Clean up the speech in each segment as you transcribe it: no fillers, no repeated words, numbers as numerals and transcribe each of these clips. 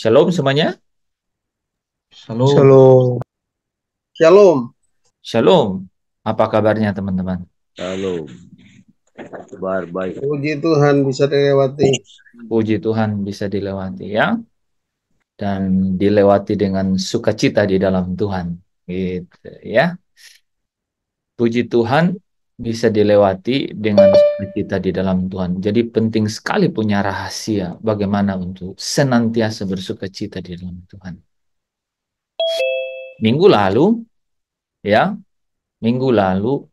Shalom semuanya. Shalom. Shalom. Shalom. Shalom. Apa kabarnya teman-teman? Shalom. Kabar baik. Puji Tuhan bisa dilewati. Puji Tuhan bisa dilewati ya. Dan dilewati dengan sukacita di dalam Tuhan. Gitu ya. Puji Tuhan bisa dilewati dengan sukacita di dalam Tuhan. Jadi penting sekali punya rahasia bagaimana untuk senantiasa bersukacita di dalam Tuhan. Minggu lalu ya, minggu lalu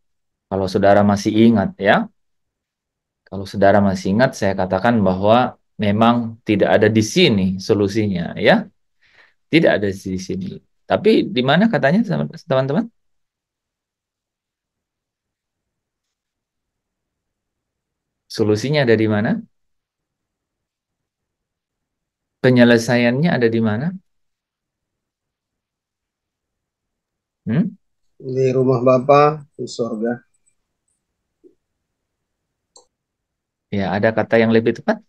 kalau saudara masih ingat ya, kalau saudara masih ingat, saya katakan bahwa memang tidak ada di sini solusinya, ya. Tidak ada di sini. Tapi di mana katanya teman-teman? Solusinya ada di mana? Penyelesaiannya ada di mana? Hmm? Di rumah Bapa di sorga. Ya, ada kata yang lebih tepat.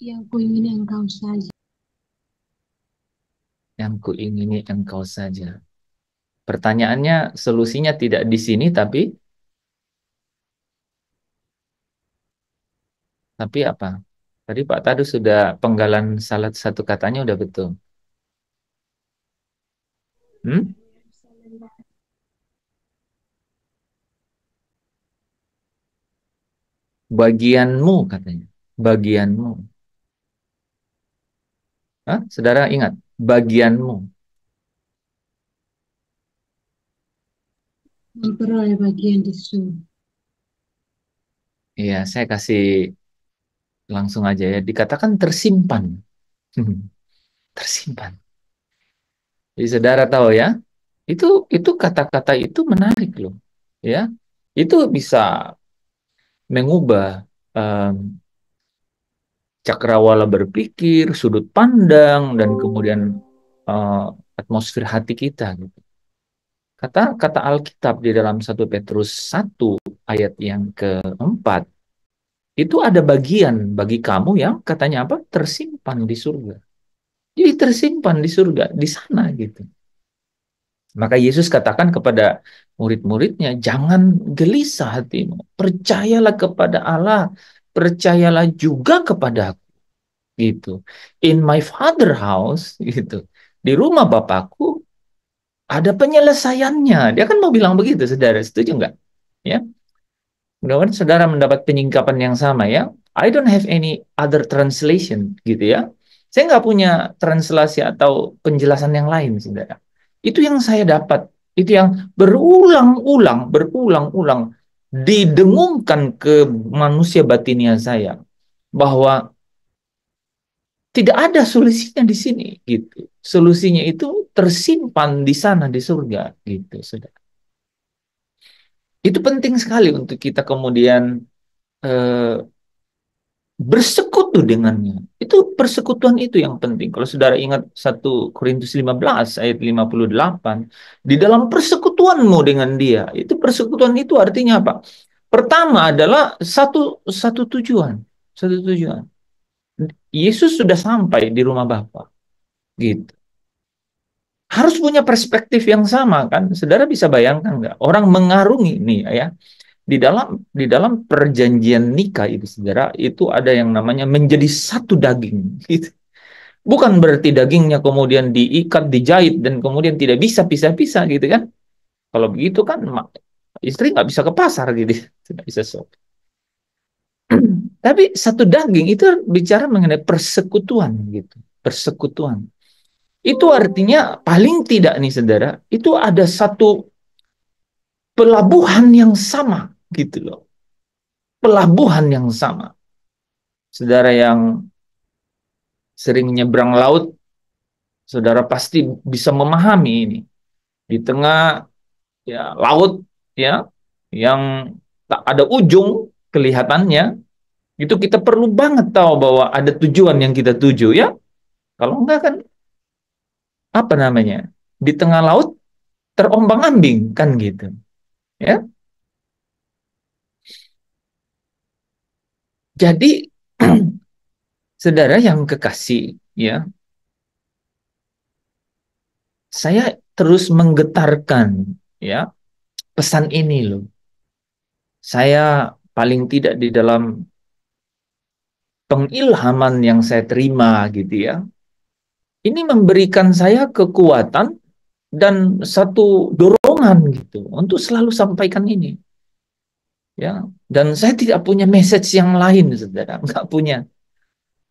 Yang kuingini engkau saja. Yang kuingini engkau saja. Pertanyaannya, solusinya tidak di sini, tapi apa? Tadi Pak Tadu sudah penggalan salah satu katanya udah betul. Hmm? Bagianmu katanya. Bagianmu. Hah? Saudara ingat? Bagianmu. Memperoleh bagian di surga. Iya, saya kasih langsung aja ya. Dikatakan tersimpan. Tersimpan. Jadi saudara tahu ya, itu kata-kata itu menarik loh. Ya, itu bisa mengubah cakrawala berpikir, sudut pandang, dan kemudian eh, atmosfer hati kita gitu. Kata Alkitab di dalam 1 Petrus 1 ayat yang keempat, itu ada bagian bagi kamu yang katanya apa? Tersimpan di surga. Jadi tersimpan di surga, di sana gitu. Maka Yesus katakan kepada murid-muridnya, jangan gelisah hatimu. Percayalah kepada Allah, percayalah juga kepada aku. Gitu. In my father house, gitu. Di rumah Bapakku ada penyelesaiannya. Dia kan mau bilang begitu, saudara. Setuju nggak? Ya. Mudah-mudahan saudara mendapat penyingkapan yang sama ya. I don't have any other translation gitu ya. Saya nggak punya translasi atau penjelasan yang lain, saudara. Itu yang saya dapat. Itu yang berulang-ulang didengungkan ke manusia batinia saya. Bahwa tidak ada solusinya di sini gitu. Solusinya itu tersimpan di sana di surga gitu, saudara. Itu penting sekali untuk kita kemudian eh, bersekutu dengannya. Itu persekutuan itu yang penting. Kalau saudara ingat 1 Korintus 15 ayat 58, di dalam persekutuanmu dengan dia, itu persekutuan itu artinya apa? Pertama adalah satu satu tujuan, satu tujuan. Yesus sudah sampai di rumah Bapa, gitu. Harus punya perspektif yang sama kan? Saudara bisa bayangkan nggak? Orang mengarungi nih ya, di dalam perjanjian nikah itu saudara itu ada yang namanya menjadi satu daging gitu. Bukan berarti dagingnya kemudian diikat, dijahit dan kemudian tidak bisa pisah-pisah gitu kan. Kalau begitu kan istri nggak bisa ke pasar gitu. Tidak bisa shop. Tapi satu daging itu bicara mengenai persekutuan gitu. Persekutuan. Itu artinya paling tidak nih saudara, itu ada satu pelabuhan yang sama gitu loh. Pelabuhan yang sama. Saudara yang sering nyebrang laut, saudara pasti bisa memahami ini. Di tengah ya laut ya yang tak ada ujung kelihatannya, itu kita perlu banget tahu bahwa ada tujuan yang kita tuju ya. Kalau enggak kan apa namanya? Di tengah laut terombang-ambing kan gitu. Ya. Jadi Saudara yang kekasih, ya, saya terus menggetarkan, ya, pesan ini loh. Saya paling tidak di dalam pengilhaman yang saya terima gitu ya. Ini memberikan saya kekuatan dan satu dorongan gitu untuk selalu sampaikan ini. Ya, dan saya tidak punya message yang lain, saudara, nggak punya.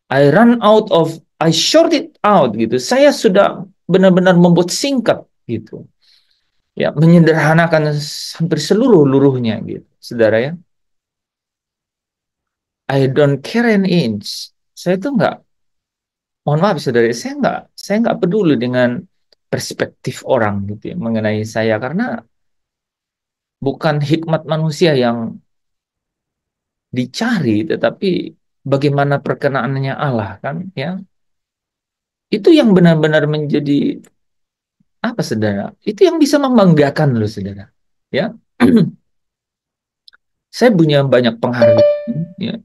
I short it out gitu. Saya sudah benar-benar membuat singkat gitu. Ya, menyederhanakan hampir seluruh-luruhnya gitu, saudara ya. I don't care an inch. Saya tuh nggak, mohon maaf saudara, saya nggak peduli dengan perspektif orang gitu ya, mengenai saya karena bukan hikmat manusia yang dicari, tetapi bagaimana perkenaannya Allah kan ya. Itu yang benar-benar menjadi apa saudara? Itu yang bisa membanggakan loh saudara. Ya. Saya punya banyak penghargaan ya,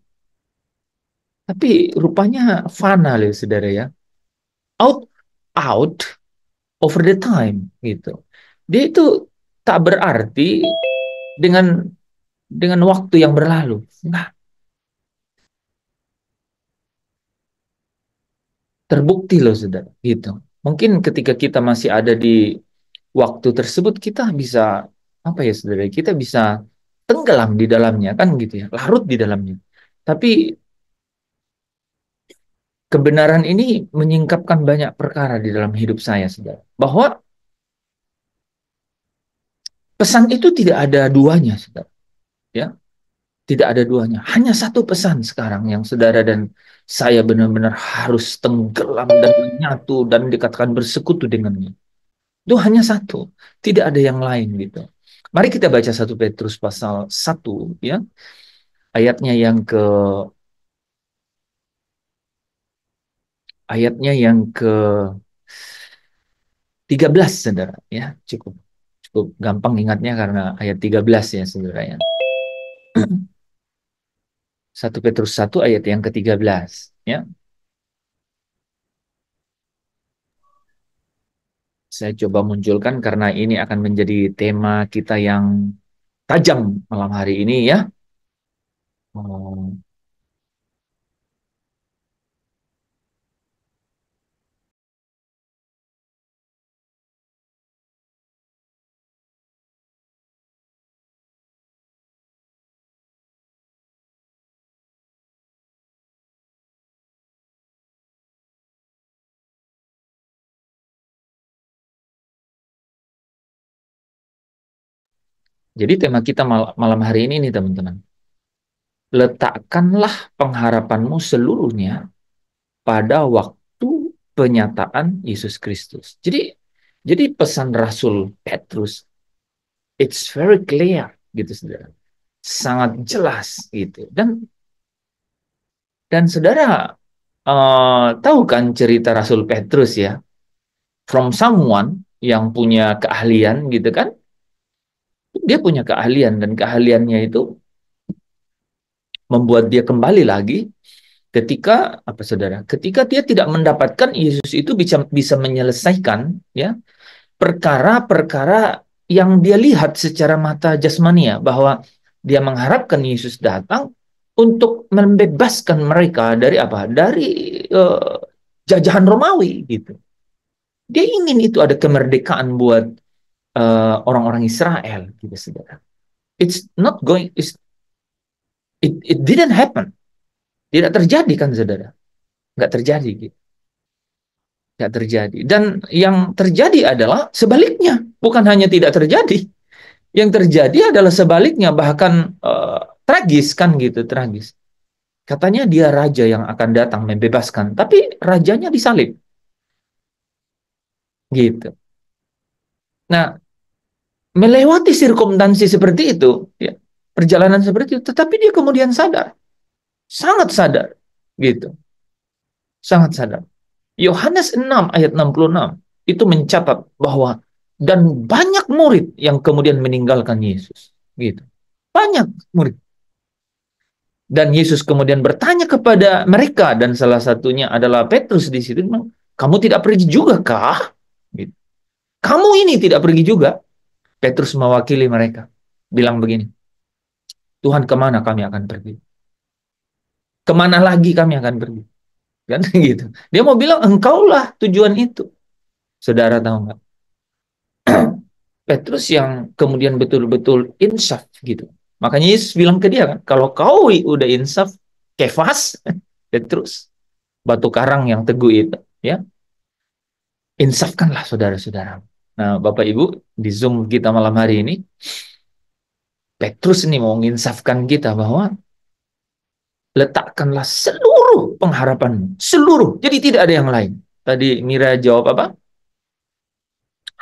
tapi rupanya fana loh saudara ya. Out out over the time gitu. Dia itu tak berarti dengan waktu yang berlalu. Nah, terbukti loh saudara gitu. Mungkin ketika kita masih ada di waktu tersebut kita bisa apa ya saudara? Kita bisa tenggelam di dalamnya kan gitu ya, larut di dalamnya. Tapi kebenaran ini menyingkapkan banyak perkara di dalam hidup saya saudara. Bahwa pesan itu tidak ada duanya saudara. Ya, tidak ada duanya. Hanya satu pesan sekarang yang saudara dan saya benar-benar harus tenggelam dan menyatu dan dikatakan bersekutu dengannya. Itu hanya satu, tidak ada yang lain gitu. Mari kita baca 1 Petrus pasal 1 ya, ayatnya yang ke ayatnya yang ke 13 Saudara ya. Cukup cukup gampang ingatnya karena ayat 13 ya Saudara ya. 1 Petrus 1 ayat yang ke-13 ya. Saya coba munculkan karena ini akan menjadi tema kita yang tajam malam hari ini ya. Oh, jadi tema kita malam hari ini nih teman-teman. Letakkanlah pengharapanmu seluruhnya pada waktu penyataan Yesus Kristus. Jadi pesan Rasul Petrus, it's very clear gitu saudara, sangat jelas gitu. Dan saudara tahu kan cerita Rasul Petrus ya, from someone yang punya keahlian gitu kan, dia punya keahlian dan keahliannya itu membuat dia kembali lagi ketika apa saudara? Ketika dia tidak mendapatkan Yesus itu bisa menyelesaikan ya perkara-perkara yang dia lihat secara mata jasmania bahwa dia mengharapkan Yesus datang untuk membebaskan mereka dari apa? Dari jajahan Romawi gitu. Dia ingin itu ada kemerdekaan buat orang-orang Israel gitu saudara. It's not going it didn't happen. Tidak terjadi kan saudara? Nggak terjadi gitu. Nggak terjadi. Dan yang terjadi adalah sebaliknya. Bukan hanya tidak terjadi. Yang terjadi adalah sebaliknya. Bahkan tragis kan gitu. Tragis. Katanya dia raja yang akan datang membebaskan. Tapi rajanya disalib. Gitu. Nah, melewati sirkumstansi seperti itu. Ya, perjalanan seperti itu. Tetapi dia kemudian sadar. Sangat sadar. Gitu. Sangat sadar. Yohanes 6 ayat 66 itu mencatat bahwa dan banyak murid yang kemudian meninggalkan Yesus. Gitu. Banyak murid. Dan Yesus kemudian bertanya kepada mereka, dan salah satunya adalah Petrus di situ, kamu tidak pergi juga kah? Gitu. Kamu ini tidak pergi juga? Petrus mewakili mereka, bilang begini, Tuhan, kemana kami akan pergi? Kemana lagi kami akan pergi? Kan gitu. Dia mau bilang, engkaulah tujuan itu. Saudara tahu nggak? Petrus yang kemudian betul-betul insaf gitu. Makanya Yesus bilang ke dia kan, kalau kau udah insaf, Kefas, Petrus, batu karang yang teguh itu, ya, insafkanlah saudara-saudara. Nah, Bapak Ibu, di Zoom kita malam hari ini, Petrus ini mau menginsafkan kita bahwa letakkanlah seluruh pengharapan, seluruh. Jadi tidak ada yang lain. Tadi Mira jawab apa?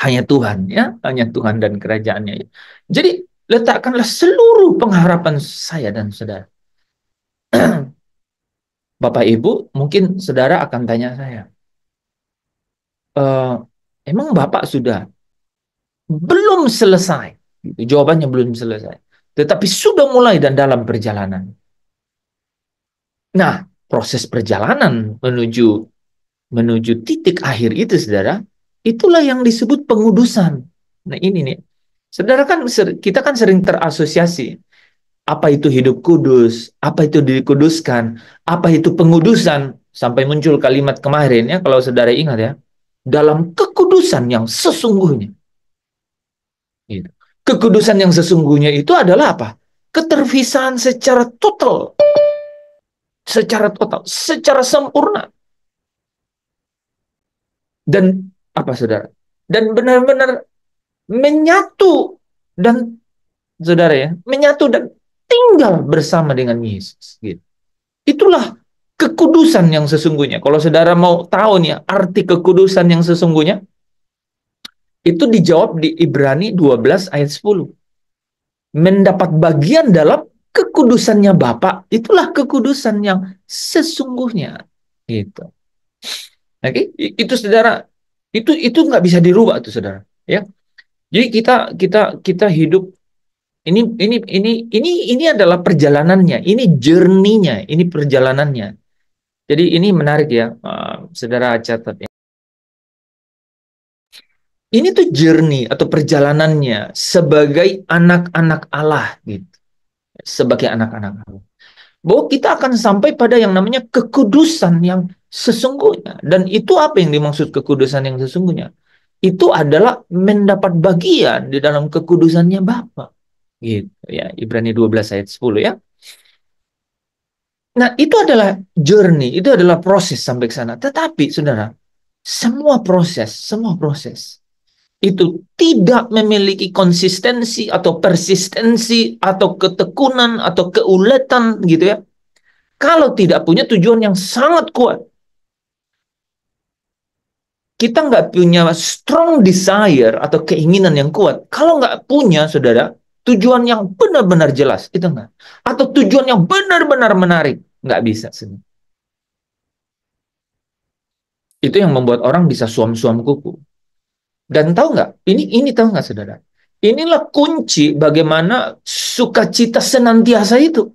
Hanya Tuhan, ya, hanya Tuhan dan kerajaannya. Jadi letakkanlah seluruh pengharapan saya dan saudara. Bapak Ibu, mungkin saudara akan tanya saya, emang Bapak sudah belum selesai? Gitu. Jawabannya belum selesai. Tetapi sudah mulai dan dalam perjalanan. Nah, proses perjalanan menuju titik akhir itu, saudara, itulah yang disebut pengudusan. Nah, ini nih. Saudara kan, kita kan sering terasosiasi. Apa itu hidup kudus? Apa itu dikuduskan? Apa itu pengudusan? Sampai muncul kalimat kemarin, ya, kalau saudara ingat ya. Dalam kekudusan yang sesungguhnya. Gitu. Kekudusan yang sesungguhnya itu adalah apa? Keterpisahan secara total. Secara sempurna. Dan apa, saudara? Dan benar-benar menyatu dan saudara ya, menyatu dan tinggal bersama dengan Yesus. Gitu. Itulah kekudusan yang sesungguhnya. Kalau saudara mau tahu nih arti kekudusan yang sesungguhnya, itu dijawab di Ibrani 12 ayat 10. Mendapat bagian dalam kekudusannya Bapa, itulah kekudusan yang sesungguhnya. Gitu. Oke, itu saudara, itu nggak bisa dirubah tuh saudara. Ya, jadi kita hidup ini adalah perjalanannya, ini journey-nya, ini perjalanannya. Jadi ini menarik ya, saudara catat ya. Ini tuh journey atau perjalanannya sebagai anak-anak Allah gitu. Sebagai anak-anak Allah. Bahwa kita akan sampai pada yang namanya kekudusan yang sesungguhnya. Dan itu apa yang dimaksud kekudusan yang sesungguhnya? Itu adalah mendapat bagian di dalam kekudusannya Bapa. Gitu ya, Ibrani 12 ayat 10 ya. Nah, itu adalah journey, itu adalah proses sampai ke sana. Tetapi, saudara, semua proses itu tidak memiliki konsistensi atau persistensi atau ketekunan atau keuletan gitu ya. Kalau tidak punya tujuan yang sangat kuat. Kita nggak punya strong desire atau keinginan yang kuat. Kalau nggak punya, saudara, tujuan yang benar-benar jelas, itu enggak. Atau tujuan yang benar-benar menarik, nggak bisa. Saudara. Itu yang membuat orang bisa suam-suam kuku. Dan tahu nggak? Ini tahu nggak, saudara? Inilah kunci bagaimana sukacita senantiasa itu.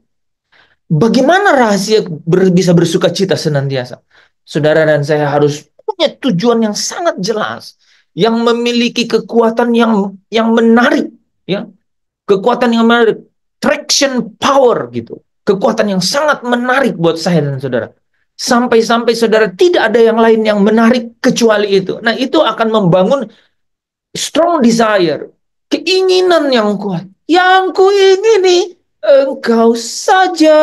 Bagaimana rahasia bisa bersukacita senantiasa? Saudara dan saya harus punya tujuan yang sangat jelas, yang memiliki kekuatan yang menarik, ya, kekuatan yang menarik, traction power gitu, kekuatan yang sangat menarik buat saya dan saudara. Sampai-sampai saudara tidak ada yang lain yang menarik kecuali itu. Nah, itu akan membangun strong desire, keinginan yang kuat. Yang kuingini engkau saja.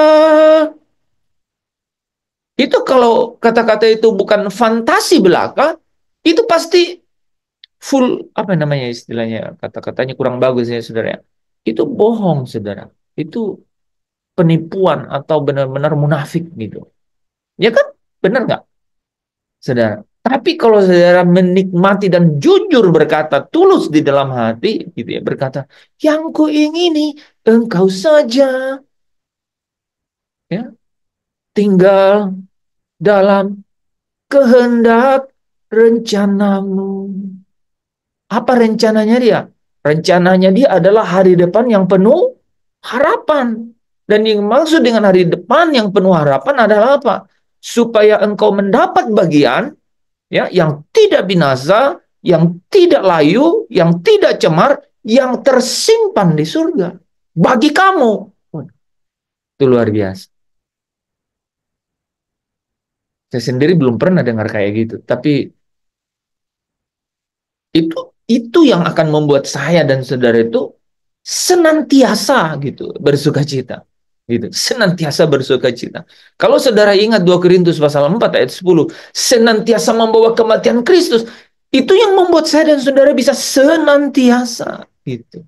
Itu kalau kata-kata itu bukan fantasi belaka, itu pasti full, apa namanya istilahnya, kata-katanya kurang bagus ya saudara ya. Itu bohong saudara. Itu penipuan atau benar-benar munafik gitu. Ya kan? Benar nggak saudara? Tapi kalau saudara menikmati dan jujur berkata, tulus di dalam hati gitu ya, berkata, yang kuingini engkau saja. Ya, tinggal dalam kehendak rencanamu. Apa rencananya dia? Rencananya dia adalah hari depan yang penuh harapan. Dan yang maksud dengan hari depan yang penuh harapan adalah apa? Supaya engkau mendapat bagian ya yang tidak binasa, yang tidak layu, yang tidak cemar, yang tersimpan di surga bagi kamu. Itu luar biasa. Saya sendiri belum pernah dengar kayak gitu, tapi itu yang akan membuat saya dan saudara itu senantiasa gitu bersuka cita gitu, senantiasa bersuka cita. Kalau saudara ingat 2 Korintus pasal 4 ayat 10, senantiasa membawa kematian Kristus, itu yang membuat saya dan saudara bisa senantiasa gitu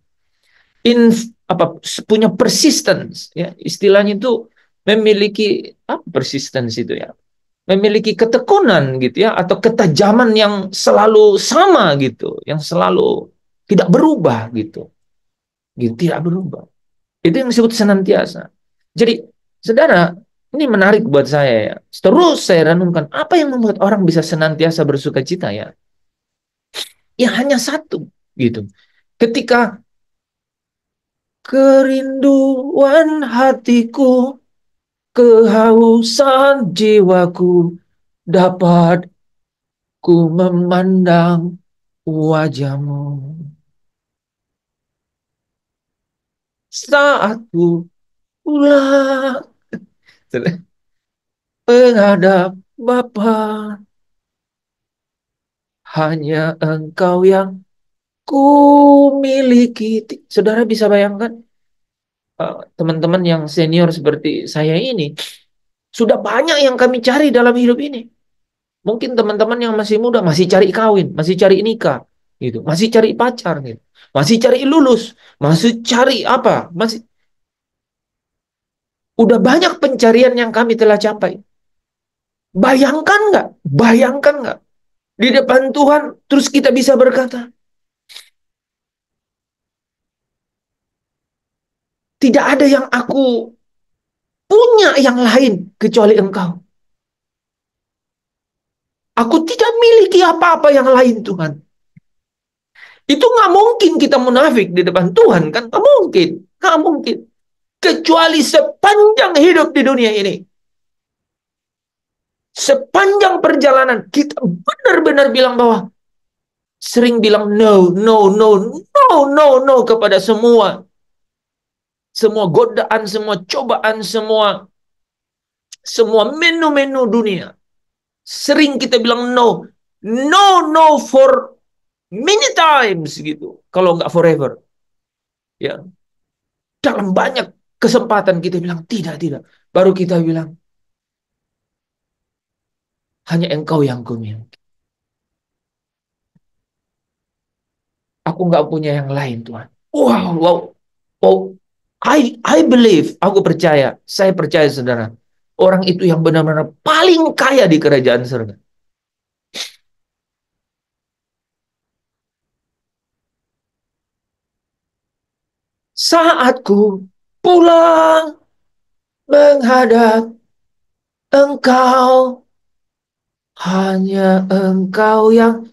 in apa punya persistence ya, istilahnya itu memiliki apa persistence itu ya, memiliki ketekunan gitu ya, atau ketajaman yang selalu sama gitu, yang selalu tidak berubah gitu, gitu tidak berubah. Itu yang disebut senantiasa. Jadi, saudara, ini menarik buat saya ya. Terus saya renungkan apa yang membuat orang bisa senantiasa bersuka cita ya. Ya hanya satu gitu. Ketika kerinduan hatiku, kehausan jiwaku dapat ku memandang wajahmu saat ku pulang menghadap Bapa, hanya Engkau yang ku miliki. Saudara bisa bayangkan teman-teman yang senior seperti saya ini, sudah banyak yang kami cari dalam hidup ini. Mungkin teman-teman yang masih muda masih cari kawin, masih cari nikah, gitu, masih cari pacar, gitu, masih cari lulus, masih cari apa, masih udah banyak pencarian yang kami telah capai. Bayangkan nggak? Bayangkan nggak? Di depan Tuhan, terus kita bisa berkata, tidak ada yang aku punya yang lain kecuali Engkau. Aku tidak miliki apa-apa yang lain, Tuhan. Itu nggak mungkin kita munafik di depan Tuhan, kan? Nggak mungkin. Nggak mungkin. Kecuali sepanjang hidup di dunia ini. Sepanjang perjalanan, kita benar-benar bilang bahwa sering bilang no, no, no, no, no, no kepada semua godaan, semua cobaan, semua menu-menu dunia. Sering kita bilang no, no, no for many times gitu. Kalau nggak forever, ya dalam banyak kesempatan kita bilang tidak, tidak. Baru kita bilang hanya Engkau yang kumiliki. Aku nggak punya yang lain, Tuhan. Wow, wow, wow. I believe, aku percaya, saya percaya saudara, orang itu yang benar-benar paling kaya di kerajaan surga. Saatku pulang menghadap Engkau, hanya Engkau yang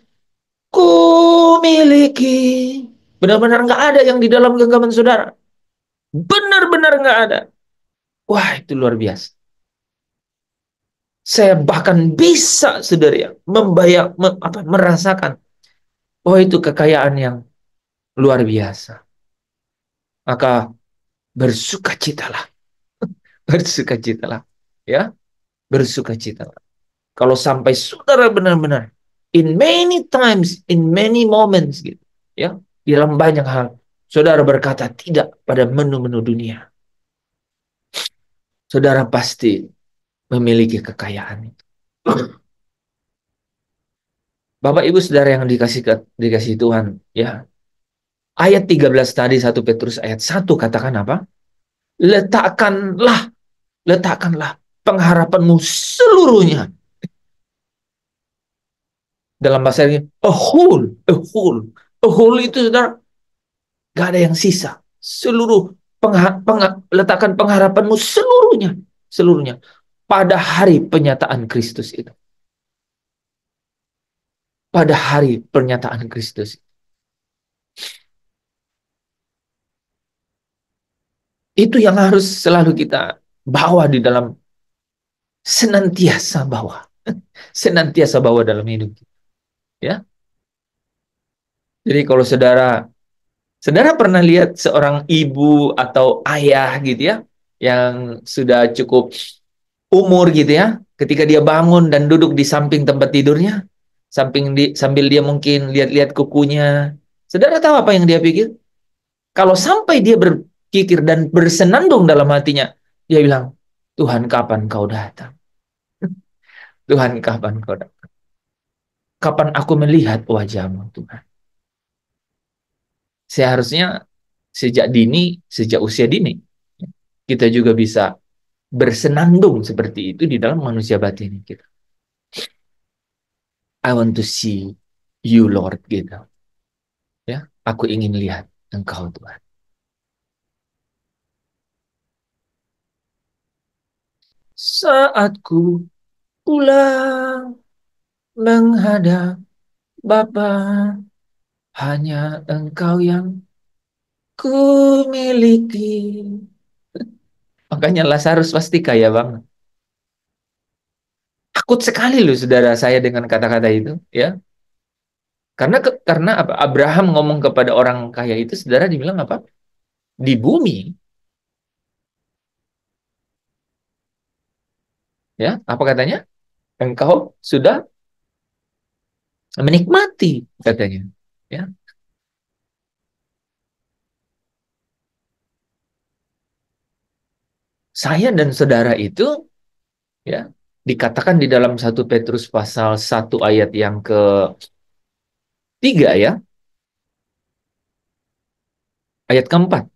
ku miliki. Benar-benar nggak ada yang di dalam genggaman saudara. Benar-benar nggak ada. Wah, itu luar biasa. Saya bahkan bisa, saudara, ya, merasakan, oh itu kekayaan yang luar biasa. Maka bersukacitalah, bersukacitalah, ya, bersukacitalah. Kalau sampai saudara benar-benar in many times, in many moments gitu, ya, di dalam banyak hal, saudara berkata tidak pada menu-menu dunia. Saudara pasti memiliki kekayaan itu. Bapak Ibu Saudara yang dikasih Tuhan, ya. Ayat 13 tadi 1 Petrus ayat 1 katakan apa? Letakkanlah, letakkanlah pengharapanmu seluruhnya dalam bahasa ini a whole itu saudara gak ada yang sisa, seluruh letakkan pengharapanmu seluruhnya, seluruhnya pada hari penyataan Kristus itu, pada hari pernyataan Kristus Itu yang harus selalu kita bawa di dalam, senantiasa bawa. Senantiasa bawa dalam hidup kita. Ya. Jadi kalau saudara pernah lihat seorang ibu atau ayah gitu ya, yang sudah cukup umur gitu ya, ketika dia bangun dan duduk di samping tempat tidurnya, sambil dia mungkin lihat-lihat kukunya, saudara tahu apa yang dia pikir? Kalau sampai dia berpikir dan bersenandung dalam hatinya, dia bilang, Tuhan kapan kau datang? Tuhan kapan kau datang? Kapan aku melihat wajahmu Tuhan? Seharusnya sejak usia dini, kita juga bisa bersenandung seperti itu di dalam manusia batin kita. I want to see you Lord gitu. Ya, aku ingin lihat Engkau Tuhan. Saat ku pulang menghadap Bapa, hanya Engkau yang ku miliki. Makanya Lazarus pasti kaya banget. Takut sekali loh saudara saya dengan kata-kata itu, ya. Karena apa? Abraham ngomong kepada orang kaya itu, saudara, dibilang apa? Di bumi, ya, apa katanya? Engkau sudah menikmati, katanya. Ya, saya dan saudara itu, ya, dikatakan di dalam 1 Petrus pasal 1 ayat yang ke-3, ya, ayat ke-4.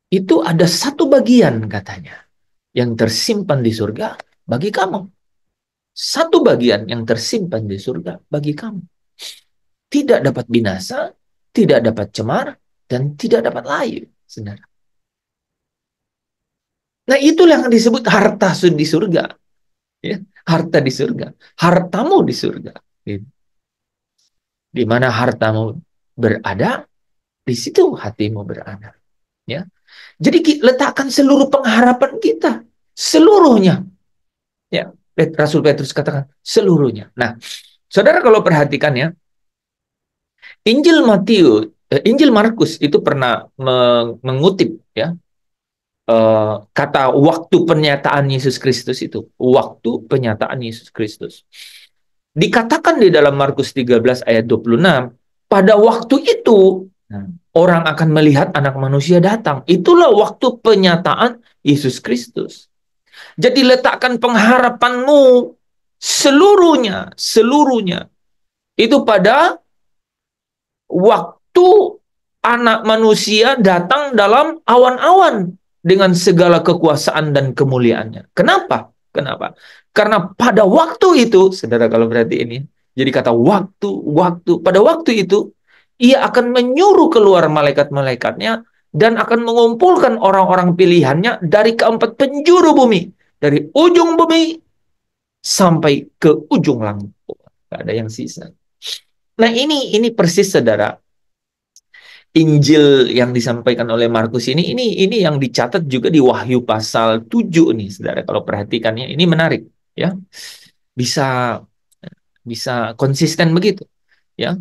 Itu ada satu bagian katanya yang tersimpan di surga bagi kamu. Satu bagian yang tersimpan di surga bagi kamu. Tidak dapat binasa, tidak dapat cemar, dan tidak dapat layu, saudara. Nah, itulah yang disebut harta di surga. Ya, harta di surga. Hartamu di surga. Gitu. Di mana hartamu berada, di situ hatimu berada. Ya. Jadi letakkan seluruh pengharapan kita. Seluruhnya. Ya, Rasul Petrus katakan, seluruhnya. Nah, saudara kalau perhatikan ya, Injil Markus itu pernah mengutip ya, kata waktu penyataan Yesus Kristus itu. Waktu penyataan Yesus Kristus. Dikatakan di dalam Markus 13 ayat 26, pada waktu itu orang akan melihat Anak Manusia datang. Itulah waktu penyataan Yesus Kristus. Jadi letakkan pengharapanmu seluruhnya itu pada waktu Anak Manusia datang dalam awan-awan dengan segala kekuasaan dan kemuliaannya. Kenapa? Karena pada waktu itu, saudara kalau berarti ini, jadi kata waktu, pada waktu itu, ia akan menyuruh keluar malaikat-malaikatnya dan akan mengumpulkan orang-orang pilihannya dari keempat penjuru bumi. Dari ujung bumi sampai ke ujung langit. Gak ada yang sisa. Nah ini persis saudara, Injil yang disampaikan oleh Markus ini yang dicatat juga di Wahyu pasal 7 nih, saudara. Kalau perhatikannya ini menarik, ya. Bisa konsisten begitu, ya.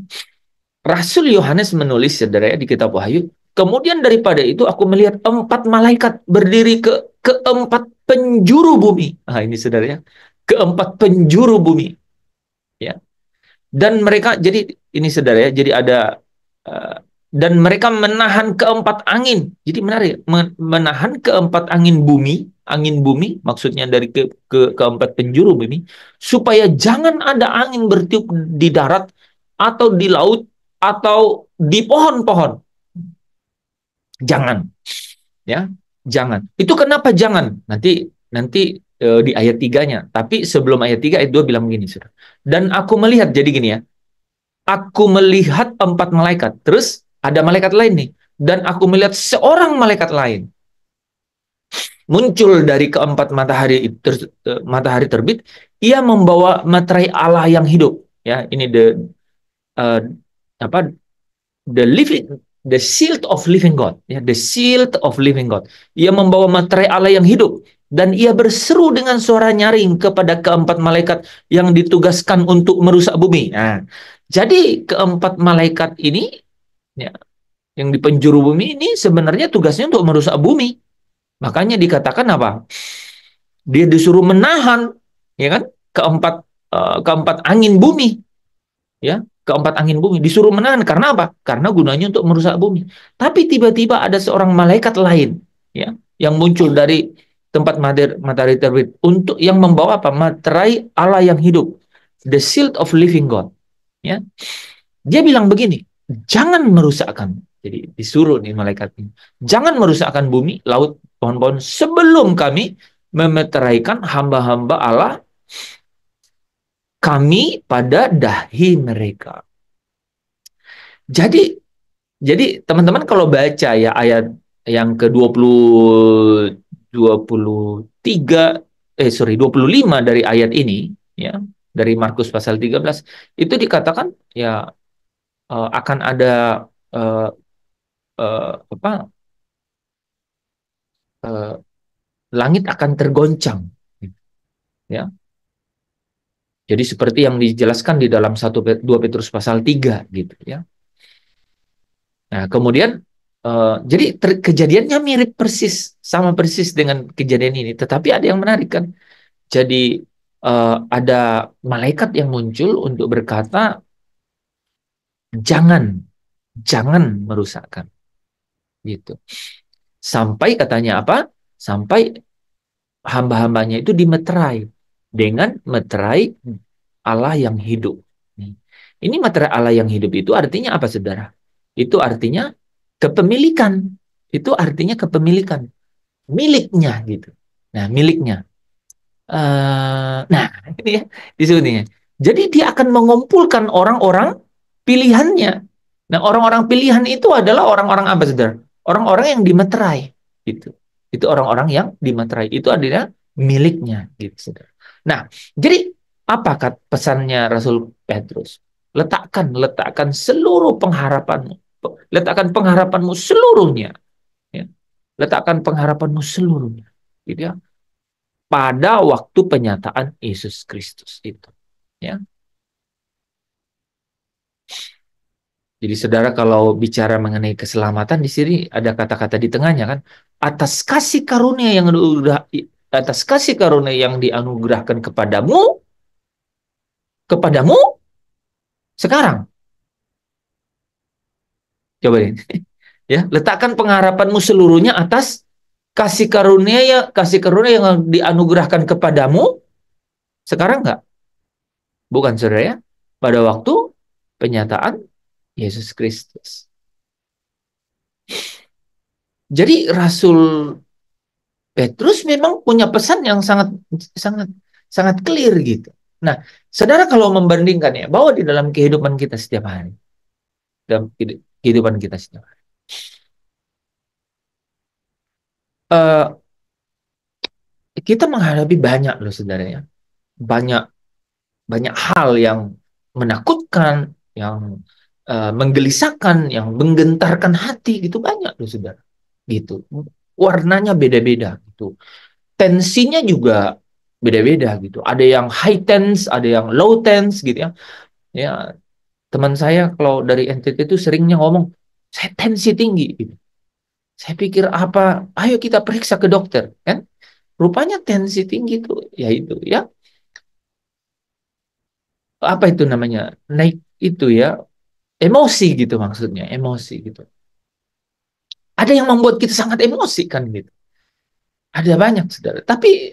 Rasul Yohanes menulis, saudara, ya, di kitab Wahyu, kemudian daripada itu aku melihat 4 malaikat berdiri keempat penjuru bumi. Nah, ini saudara ya, keempat penjuru bumi, ya. Dan mereka, jadi ini saudara ya, jadi ada dan mereka menahan keempat angin. Jadi menarik, menahan keempat angin bumi maksudnya dari keempat penjuru bumi, supaya jangan ada angin bertiup di darat atau di laut atau di pohon-pohon. Jangan, ya, jangan. Itu kenapa jangan? Nanti di ayat 3-nya. Tapi sebelum ayat 3, ayat 2 bilang begini, saudara. Dan aku melihat, jadi gini ya, aku melihat 4 malaikat. Terus ada malaikat lain nih. Dan aku melihat seorang malaikat lain muncul dari keempat matahari terbit. Ia membawa materai Allah yang hidup. Ya, ini the The shield of living God, ya, the shield of living God. Ia membawa materai Allah yang hidup, dan ia berseru dengan suara nyaring kepada keempat malaikat yang ditugaskan untuk merusak bumi. Nah, jadi keempat malaikat ini, ya, yang di penjuru bumi ini sebenarnya tugasnya untuk merusak bumi. Makanya dikatakan apa? Dia disuruh menahan, ya kan, keempat angin bumi, ya, keempat angin bumi disuruh menahan. Karena apa? Karena gunanya untuk merusak bumi. Tapi tiba-tiba ada seorang malaikat lain, ya, yang muncul dari tempat matahari terbit untuk yang membawa apa? Materai Allah yang hidup, the shield of living God, ya. Dia bilang begini, jangan merusakkan. Jadi disuruh nih malaikat ini, jangan merusakkan bumi, laut, pohon-pohon sebelum kami memeteraikan hamba-hamba Allah kami pada dahi mereka. Jadi teman-teman kalau baca ya ayat yang ke-20 23 25 dari ayat ini, ya, dari Markus pasal 13 itu dikatakan ya akan ada langit akan tergoncang, ya. Jadi seperti yang dijelaskan di dalam 2 Petrus pasal 3 gitu, ya. Nah, kemudian jadi kejadiannya mirip persis, sama persis dengan kejadian ini, tetapi ada yang menarik kan. Jadi ada malaikat yang muncul untuk berkata jangan merusakkan, gitu. Sampai katanya apa? Sampai hamba-hambanya itu dimeterai dengan meterai Allah yang hidup. Ini meterai Allah yang hidup itu artinya apa, saudara? Itu artinya kepemilikan. Itu artinya kepemilikan. Miliknya gitu. Nah, miliknya. Nah, ini ya, di sini. Jadi dia akan mengumpulkan orang-orang pilihannya. Nah, orang-orang pilihan itu adalah orang-orang apa, saudara? Orang-orang yang dimeterai. Gitu. Itu orang-orang yang dimeterai. Itu adalah miliknya, gitu, saudara. Nah, jadi apa pesannya Rasul Petrus? Letakkan seluruh pengharapanmu. Letakkan pengharapanmu seluruhnya. Ya. Letakkan pengharapanmu seluruhnya. Gitu ya. Pada waktu penyataan Yesus Kristus itu. Ya. Jadi saudara kalau bicara mengenai keselamatan di sini ada kata-kata di tengahnya kan. Atas kasih karunia yang dianugerahkan kepadamu sekarang. Coba deh. Ya, letakkan pengharapanmu seluruhnya atas kasih karunia yang dianugerahkan kepadamu sekarang enggak? Bukan, saudara, ya? Pada waktu penyataan Yesus Kristus. Jadi Rasul Petrus memang punya pesan yang sangat clear gitu. Nah, saudara kalau membandingkan ya, bahwa di dalam kehidupan kita setiap hari, dalam kehidupan kita setiap hari, kita menghadapi banyak loh, saudara, ya, banyak hal yang menakutkan, yang menggelisahkan, yang menggentarkan hati, gitu, banyak loh, saudara, gitu. Warnanya beda-beda gitu. Tensinya juga beda-beda gitu. Ada yang high tense, ada yang low tense gitu ya. Ya, teman saya kalau dari NTT itu seringnya ngomong, saya tensi tinggi gitu. Saya pikir apa? Ayo kita periksa ke dokter, kan? Rupanya tensi tinggi itu, ya itu ya. Apa itu namanya? Naik itu ya, emosi gitu maksudnya, emosi gitu. Ada yang membuat kita sangat emosi kan gitu. Ada banyak, saudara. Tapi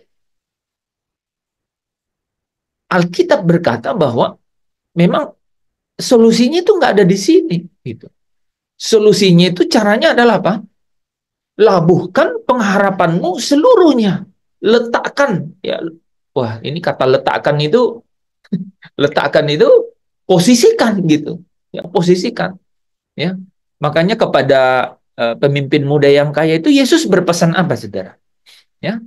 Alkitab berkata bahwa memang solusinya itu nggak ada di sini gitu. Solusinya itu caranya adalah apa? Labuhkan pengharapanmu seluruhnya. Letakkan ya. Wah, ini kata letakkan itu posisikan gitu. Ya, posisikan ya. Makanya kepada pemimpin muda yang kaya itu Yesus berpesan apa, saudara? Ya.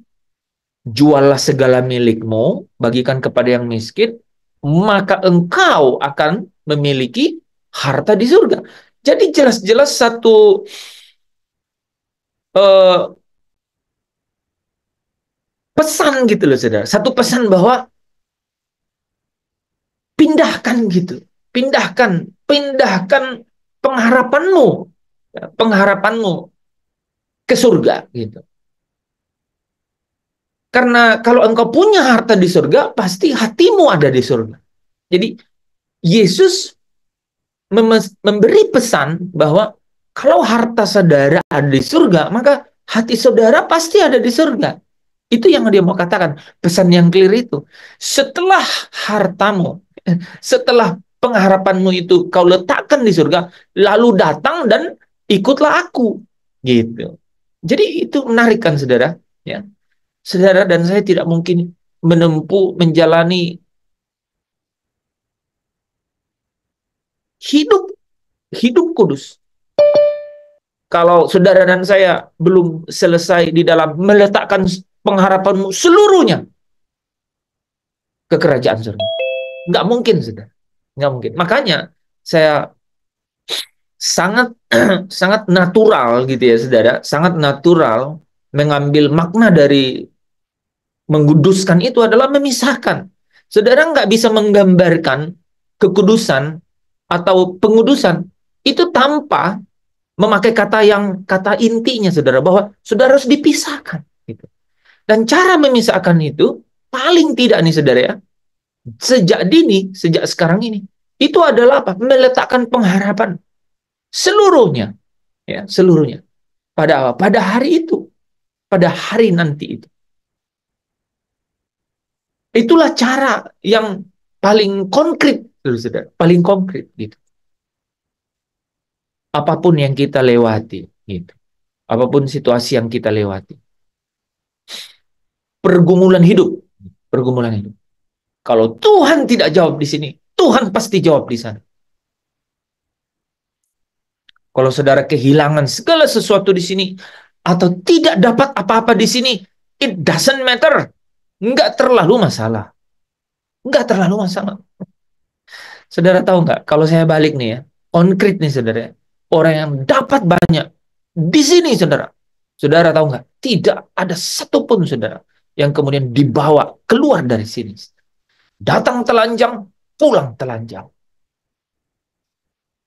Juallah segala milikmu, bagikan kepada yang miskin, maka engkau akan memiliki harta di surga. Jadi jelas-jelas satu eh, pesan gitu loh, saudara. Satu pesan bahwa pindahkan gitu. Pindahkan pengharapanmu, ya, pengharapanmu ke surga gitu. Karena kalau engkau punya harta di surga, pasti hatimu ada di surga. Jadi Yesus memberi pesan bahwa kalau harta saudara ada di surga, maka hati saudara pasti ada di surga. Itu yang dia mau katakan, pesan yang clear itu. Setelah hartamu, setelah pengharapanmu itu kau letakkan di surga, lalu datang dan ikutlah aku. Gitu. Jadi itu menarik kan, saudara? Ya. Saudara dan saya tidak mungkin menjalani hidup hidup kudus kalau saudara dan saya belum selesai di dalam meletakkan pengharapanmu seluruhnya ke kerajaan surga. Nggak mungkin, saudara. Nggak mungkin. Makanya saya sangat sangat natural gitu ya, saudara. Sangat natural mengambil makna dari menguduskan itu adalah memisahkan. Saudara nggak bisa menggambarkan kekudusan atau pengudusan itu tanpa memakai kata intinya, saudara, bahwa saudara harus dipisahkan. Gitu. Dan cara memisahkan itu paling tidak nih, saudara ya, sejak dini, sejak sekarang ini, itu adalah apa? Meletakkan pengharapan seluruhnya, ya, seluruhnya pada apa? Pada hari itu, pada hari nanti itu. Itulah cara yang paling konkret, saudara, paling konkret gitu. Apapun yang kita lewati, gitu. Apapun situasi yang kita lewati, pergumulan hidup, pergumulan hidup. Kalau Tuhan tidak jawab di sini, Tuhan pasti jawab di sana. Kalau saudara kehilangan segala sesuatu di sini, atau tidak dapat apa-apa di sini, it doesn't matter. Nggak terlalu masalah. Nggak terlalu masalah. Saudara tahu nggak, kalau saya balik nih ya, konkret nih saudara, orang yang dapat banyak di sini saudara. Saudara tahu nggak, tidak ada satupun saudara yang kemudian dibawa keluar dari sini. Datang telanjang, pulang telanjang.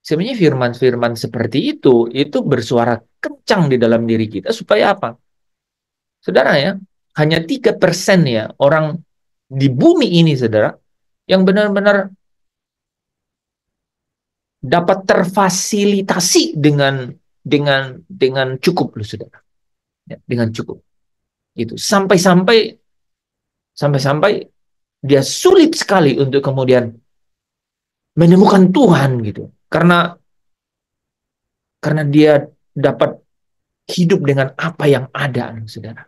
Sebenarnya firman-firman seperti itu bersuara kencang di dalam diri kita supaya apa? Saudara ya, hanya 3% ya orang di bumi ini, saudara, yang benar-benar dapat terfasilitasi dengan cukup loh, saudara. Ya, dengan cukup. Itu sampai dia sulit sekali untuk kemudian menemukan Tuhan gitu. Karena dia dapat hidup dengan apa yang ada, saudara.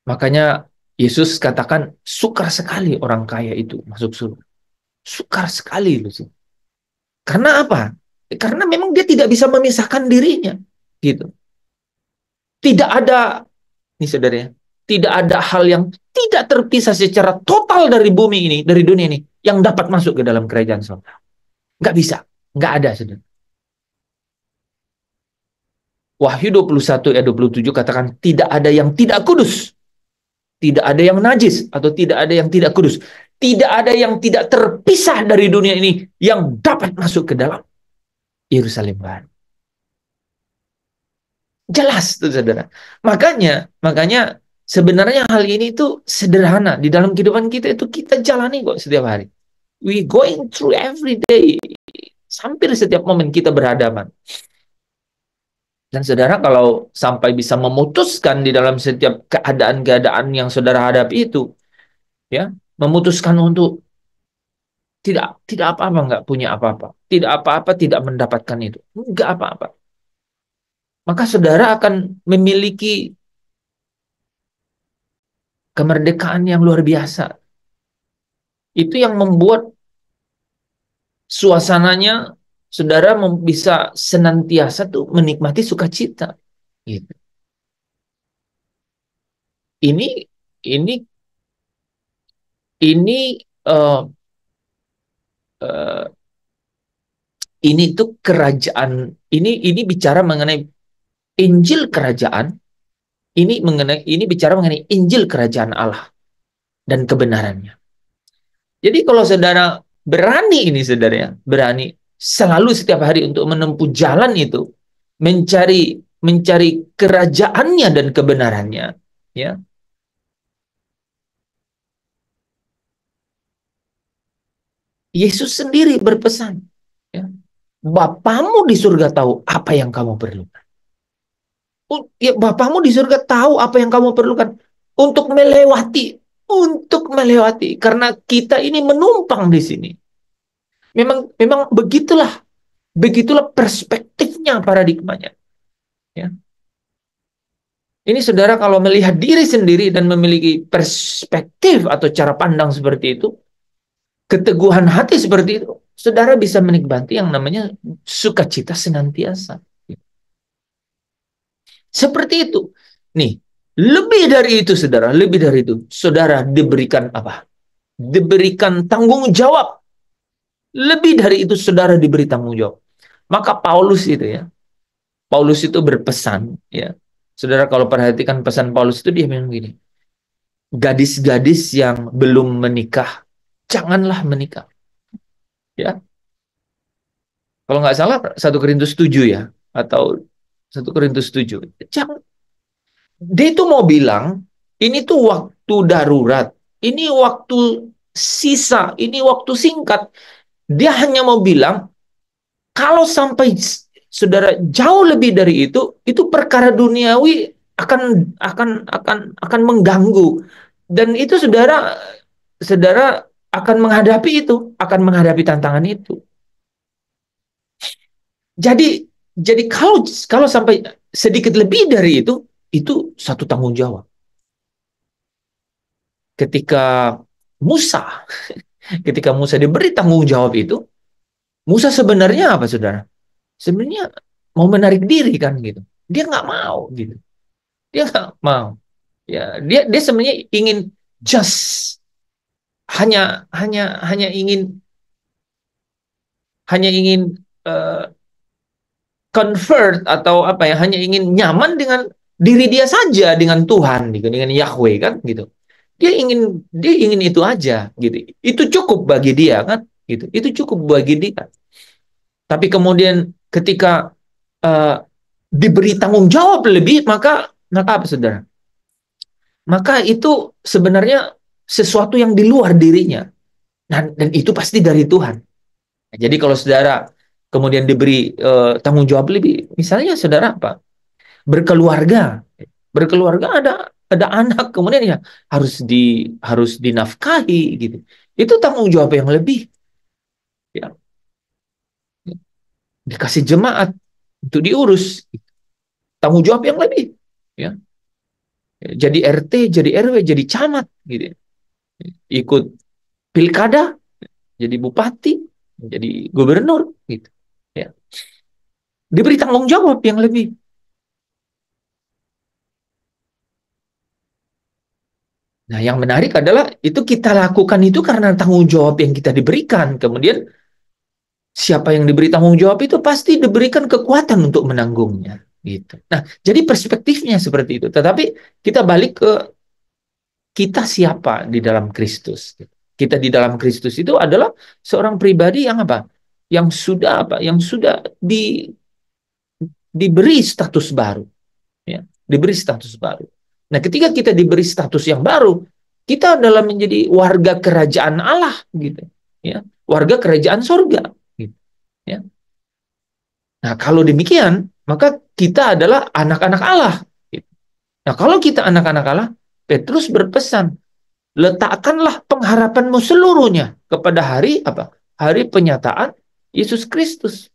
Makanya Yesus katakan sukar sekali orang kaya itu masuk surga. Sukar sekali itu sih. Karena apa? Karena memang dia tidak bisa memisahkan dirinya, gitu. Tidak ada, nih saudara ya, tidak ada hal yang tidak terpisah secara total dari bumi ini, dari dunia ini, yang dapat masuk ke dalam kerajaan surga. Nggak bisa, nggak ada, saudara. Wahyu 21 ayat 27 katakan tidak ada yang tidak kudus. Tidak ada yang najis atau tidak ada yang tidak kudus. Tidak ada yang tidak terpisah dari dunia ini yang dapat masuk ke dalam Yerusalem baru. Jelas tuh saudara. Makanya sebenarnya hal ini itu sederhana. Di dalam kehidupan kita itu kita jalani kok setiap hari. We going through every day. Hampir setiap momen kita berhadapan. Dan saudara kalau sampai bisa memutuskan di dalam setiap keadaan-keadaan yang saudara hadapi itu, ya, memutuskan untuk tidak apa-apa, nggak punya apa-apa. Tidak apa-apa, tidak mendapatkan itu. Nggak apa-apa. Maka saudara akan memiliki kemerdekaan yang luar biasa. Itu yang membuat suasananya saudara bisa senantiasa tuh menikmati sukacita. Gitu. Ini ini ini uh, uh, ini tuh kerajaan, ini bicara mengenai Injil kerajaan, ini bicara mengenai Injil kerajaan Allah dan kebenarannya. Jadi kalau saudara berani ini saudara ya, berani selalu setiap hari untuk menempuh jalan itu, mencari kerajaannya dan kebenarannya, ya. Yesus sendiri berpesan, ya, Bapamu di surga tahu apa yang kamu perlukan. Ya, Bapamu di surga tahu apa yang kamu perlukan untuk melewati, karena kita ini menumpang di sini. Memang begitulah perspektifnya, paradigmanya. Ya. Ini saudara kalau melihat diri sendiri dan memiliki perspektif atau cara pandang seperti itu, keteguhan hati seperti itu, saudara bisa menikmati yang namanya sukacita senantiasa. Seperti itu. Nih, lebih dari itu saudara diberikan apa? Diberikan tanggung jawab. Lebih dari itu saudara diberi tanggung jawab. Maka Paulus itu berpesan, ya. Saudara kalau perhatikan pesan Paulus itu dia bilang gini, gadis-gadis yang belum menikah, janganlah menikah. Ya. Kalau nggak salah 1 Korintus 7 ya, atau 1 Korintus 7. Jangan. Dia itu mau bilang, ini tuh waktu darurat, ini waktu sisa, ini waktu singkat. Dia hanya mau bilang, kalau sampai saudara jauh lebih dari itu perkara duniawi akan mengganggu, dan itu saudara akan menghadapi tantangan itu. Jadi kalau sampai sedikit lebih dari itu satu tanggung jawab. Ketika Musa diberi tanggung jawab itu, Musa sebenarnya apa, saudara? Sebenarnya mau menarik diri kan gitu. Dia nggak mau gitu. Dia nggak mau. Ya, dia sebenarnya ingin just hanya ingin convert atau apa ya, hanya ingin nyaman dengan diri dia saja, dengan Tuhan gitu, dengan Yahweh kan gitu. Dia ingin itu aja gitu. Itu cukup bagi dia kan gitu. Itu cukup bagi dia. Tapi kemudian ketika diberi tanggung jawab lebih, maka apa, saudara? Maka itu sebenarnya sesuatu yang di luar dirinya. Dan itu pasti dari Tuhan. Jadi kalau saudara kemudian diberi tanggung jawab lebih, misalnya saudara apa? Berkeluarga ada anak, kemudian ya harus dinafkahi gitu. Itu tanggung jawab yang lebih. Ya. Dikasih jemaat untuk diurus, tanggung jawab yang lebih. Ya. Jadi RT, jadi RW, jadi camat gitu. Ikut pilkada, jadi bupati, jadi gubernur gitu. Ya. Diberi tanggung jawab yang lebih. Nah, yang menarik adalah itu kita lakukan itu karena tanggung jawab yang kita diberikan. Kemudian siapa yang diberi tanggung jawab itu pasti diberikan kekuatan untuk menanggungnya, gitu. Nah, jadi perspektifnya seperti itu. Tetapi kita balik ke kita siapa di dalam Kristus. Kita di dalam Kristus itu adalah seorang pribadi yang apa? Yang sudah diberi status baru, ya. Diberi status baru. Nah, ketika kita diberi status yang baru, kita adalah menjadi warga kerajaan Allah, gitu, ya. Warga kerajaan sorga, gitu, ya. Nah, kalau demikian, maka kita adalah anak-anak Allah, gitu. Nah, kalau kita anak-anak Allah, Petrus berpesan, letakkanlah pengharapanmu seluruhnya kepada hari apa? Hari penyataan Yesus Kristus,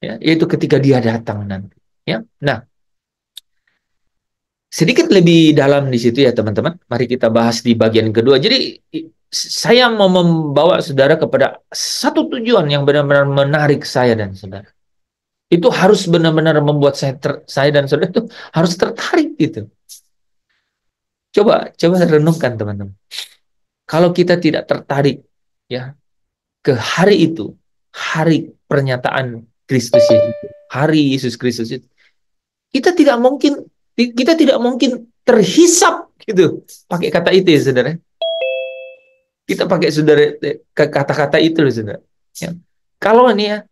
ya, yaitu ketika Dia datang nanti, ya. Nah, sedikit lebih dalam di situ ya teman-teman. Mari kita bahas di bagian kedua. Jadi saya mau membawa saudara kepada satu tujuan yang benar-benar menarik saya dan saudara. Itu harus benar-benar membuat saya dan saudara itu harus tertarik gitu. Coba renungkan teman-teman. Kalau kita tidak tertarik ya ke hari itu, hari pernyataan Kristus itu, hari Yesus Kristus itu, kita tidak mungkin terhisap gitu. Pakai kata itu ya, saudara. Kita pakai kata-kata itu loh, saudara. Ya. Kalau ini ya,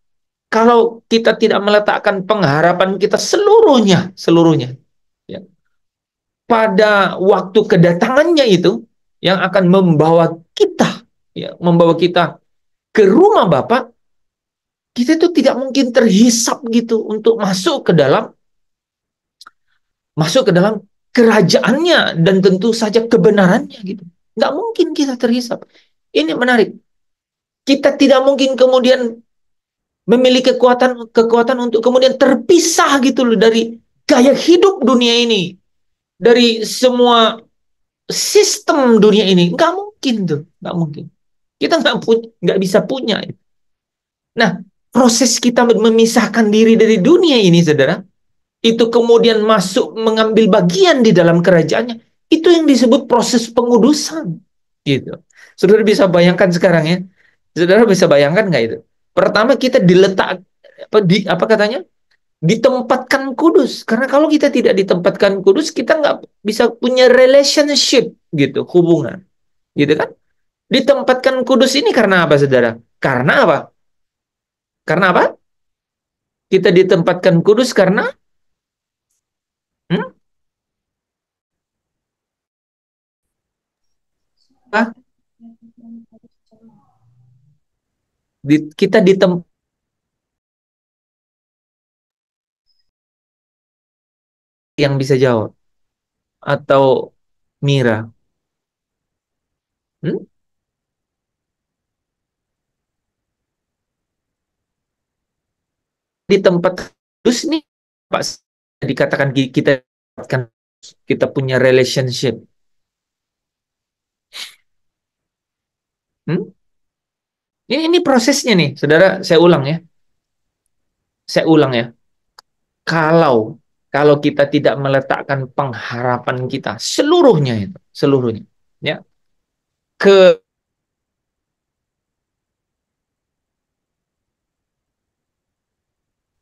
kalau kita tidak meletakkan pengharapan kita seluruhnya, ya, pada waktu kedatangannya itu yang akan membawa kita, ya, ke rumah Bapa, kita itu tidak mungkin terhisap gitu untuk masuk ke dalam kerajaannya dan tentu saja kebenarannya gitu. Nggak mungkin kita terhisap. Ini menarik. Kita tidak mungkin kemudian memiliki kekuatan untuk kemudian terpisah gitu loh dari gaya hidup dunia ini, dari semua sistem dunia ini. Nggak mungkin tuh, nggak mungkin. Kita nggak bisa punya. Nah, proses kita memisahkan diri dari dunia ini, saudara, itu kemudian masuk mengambil bagian di dalam kerajaannya, itu yang disebut proses pengudusan. Gitu. Saudara bisa bayangkan sekarang ya. Saudara bisa bayangkan nggak itu? Pertama kita apa katanya? Ditempatkan kudus. Karena kalau kita tidak ditempatkan kudus, kita nggak bisa punya relationship gitu, hubungan. Gitu kan? Ditempatkan kudus ini karena apa, saudara? Karena apa? Karena apa? Kita ditempatkan kudus karena hmm? Apa? Kita ditempatkan yang bisa jawab atau Mira. Hmm? Di tempat kudus nih Pak, dikatakan kita punya relationship. Hmm? Ini prosesnya nih, saudara. Saya ulang ya. Kalau kita tidak meletakkan pengharapan kita seluruhnya, ya, ke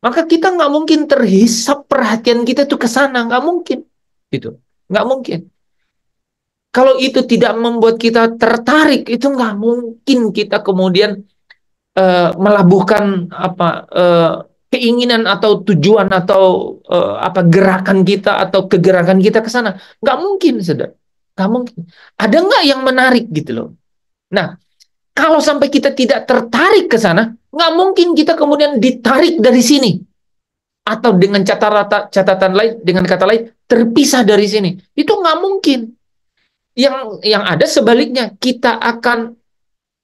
maka kita nggak mungkin terhisap perhatian kita tuh ke sana, nggak mungkin, gitu, nggak mungkin. Kalau itu tidak membuat kita tertarik, itu nggak mungkin kita kemudian melabuhkan keinginan atau tujuan atau gerakan kita atau kegerakan kita ke sana. Nggak mungkin, saudara. Nggak mungkin. Ada nggak yang menarik gitu loh. Nah, kalau sampai kita tidak tertarik ke sana, nggak mungkin kita kemudian ditarik dari sini. Atau dengan catatan lain, dengan kata lain, terpisah dari sini. Itu nggak mungkin. Yang ada sebaliknya, kita akan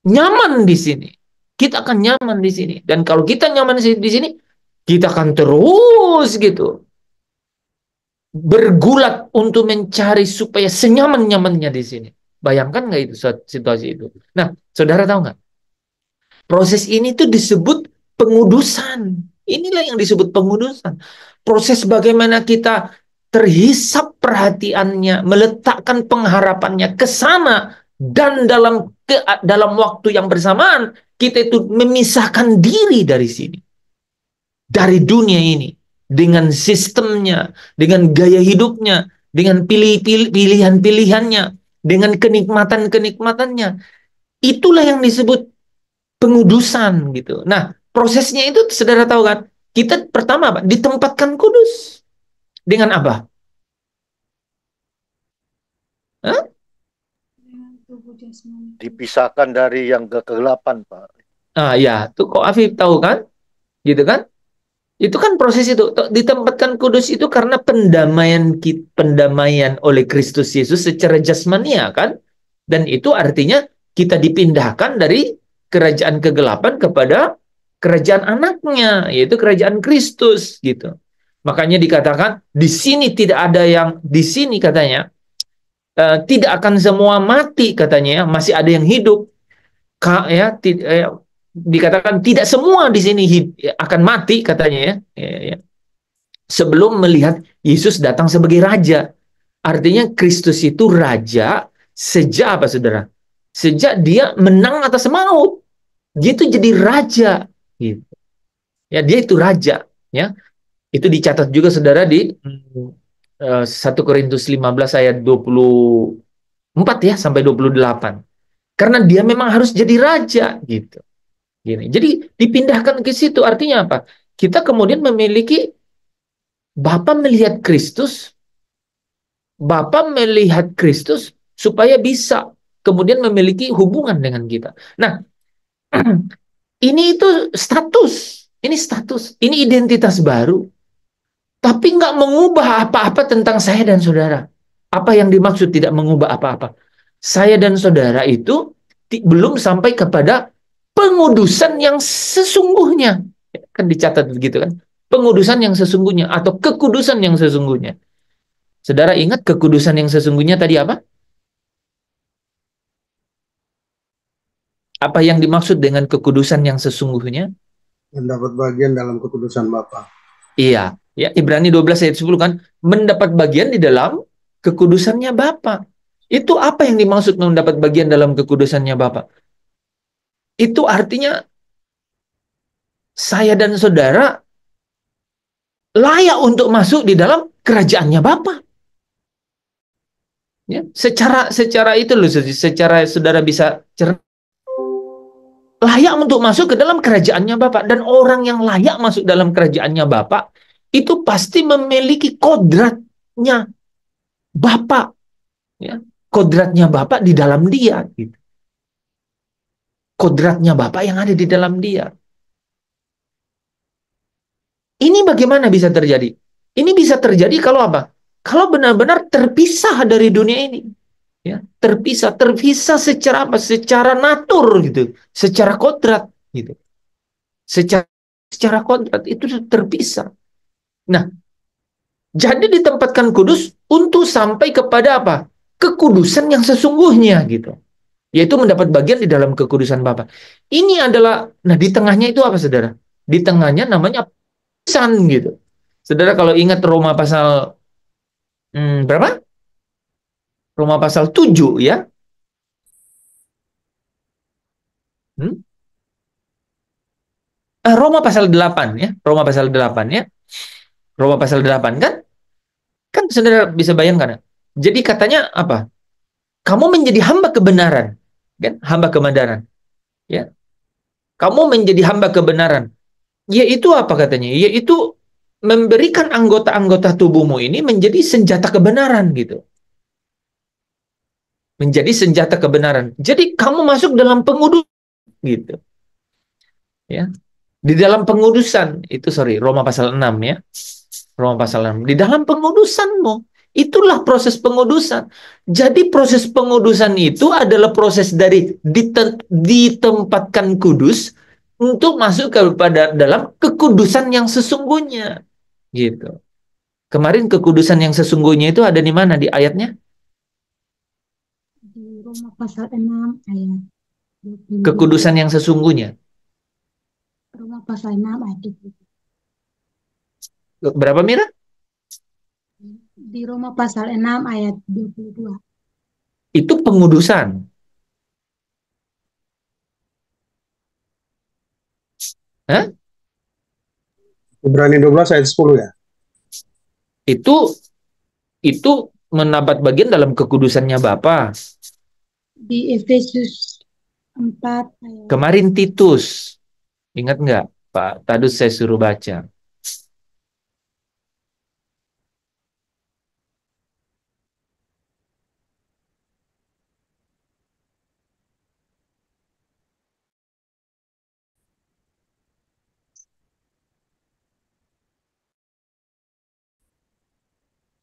nyaman di sini. Kita akan nyaman di sini. Dan kalau kita nyaman di sini, kita akan terus gitu bergulat untuk mencari supaya senyaman-nyamannya di sini. Bayangkan nggak itu situasi itu? Nah, saudara tahu nggak? Proses ini tuh disebut pengudusan. Inilah yang disebut pengudusan. Proses bagaimana kita terhisap perhatiannya, meletakkan pengharapannya ke sana, dan dalam waktu yang bersamaan kita itu memisahkan diri dari sini, dari dunia ini, dengan sistemnya, dengan gaya hidupnya, dengan pilihan-pilihannya, dengan kenikmatan-kenikmatannya. Itulah yang disebut pengudusan gitu. Nah, prosesnya itu saudara tahu kan? Kita pertama apa? Ditempatkan kudus. Dengan apa? Hah? Dipisahkan dari yang kegelapan, Pak. Ya, tuh kok Afif tahu kan? Gitu kan? Itu kan proses itu. Ditempatkan kudus itu karena pendamaian oleh Kristus Yesus secara jasmania kan? Dan itu artinya kita dipindahkan dari kerajaan kegelapan kepada kerajaan anaknya, yaitu kerajaan Kristus gitu. Makanya dikatakan di sini tidak ada yang di sini katanya tidak akan semua mati katanya, masih ada yang hidup. Dikatakan tidak semua di sini akan mati katanya ya. Sebelum melihat Yesus datang sebagai raja. Artinya Kristus itu raja sejak apa, saudara? Sejak dia menang atas maut. Dia itu jadi raja. Gitu. Ya, dia itu raja, ya. Itu dicatat juga saudara di 1 Korintus 15 ayat 24 ya sampai 28. Karena dia memang harus jadi raja gitu. Gini. Jadi dipindahkan ke situ artinya apa? Kita kemudian memiliki Bapa melihat Kristus supaya bisa kemudian memiliki hubungan dengan kita. Nah, ini status, ini identitas baru. Tapi nggak mengubah apa-apa tentang saya dan saudara. Apa yang dimaksud tidak mengubah apa-apa? Saya dan saudara itu belum sampai kepada pengudusan yang sesungguhnya. Kan dicatat begitu kan? Pengudusan yang sesungguhnya atau kekudusan yang sesungguhnya. Saudara ingat kekudusan yang sesungguhnya tadi apa? Apa yang dimaksud dengan kekudusan yang sesungguhnya? Mendapat bagian dalam kekudusan Bapa. Iya, ya Ibrani 12 ayat 10 kan mendapat bagian di dalam kekudusannya Bapa. Itu apa yang dimaksud mendapat bagian dalam kekudusannya Bapa? Itu artinya saya dan saudara layak untuk masuk di dalam kerajaannya Bapa. Ya, secara itu loh, secara saudara bisa layak untuk masuk ke dalam kerajaannya Bapa, dan orang yang layak masuk dalam kerajaannya Bapa itu pasti memiliki kodratnya Bapa, ya. Kodratnya Bapa di dalam dia gitu. Kodratnya Bapa yang ada di dalam dia. Ini bagaimana bisa terjadi? Ini bisa terjadi kalau apa? Kalau benar-benar terpisah dari dunia ini. Ya, terpisah secara apa? Secara natur gitu, secara kodrat gitu. Secara kodrat itu terpisah. Nah, jadi ditempatkan kudus untuk sampai kepada apa? Kekudusan yang sesungguhnya gitu. Yaitu mendapat bagian di dalam kekudusan Bapa. Ini adalah, nah di tengahnya itu apa saudara? Di tengahnya namanya pesan gitu. Saudara kalau ingat Roma pasal berapa? Roma pasal 7 ya. Roma pasal 8 ya. Roma pasal 8 ya. Roma pasal 8 kan? Kan saudara bisa bayangkan. Jadi katanya apa? Kamu menjadi hamba kebenaran. Kan? Hamba kebenaran. Ya. Kamu menjadi hamba kebenaran. Yaitu apa katanya? Yaitu memberikan anggota-anggota tubuhmu ini menjadi senjata kebenaran gitu. Menjadi senjata kebenaran. Jadi kamu masuk dalam pengudus gitu. Ya. Di dalam pengudusan itu Roma pasal 6 ya. Roma pasal 6. Di dalam pengudusanmu. Itulah proses pengudusan. Jadi proses pengudusan itu adalah proses dari ditempatkan kudus untuk masuk kepada dalam kekudusan yang sesungguhnya. Gitu. Kemarin kekudusan yang sesungguhnya itu ada di mana di ayatnya? Di Roma pasal 6 ayat 22. Kekudusan yang sesungguhnya. Roma pasal 6 ayat 22. Berapa Mira? Di Roma pasal 6 ayat 22. Itu pengudusan. Hah? Ibrani 12 ayat 10 ya. Itu mendapat bagian dalam kekudusannya Bapa. Di Efesus 4 ayat. Kemarin Titus. Ingat nggak? Pak Tadus saya suruh baca.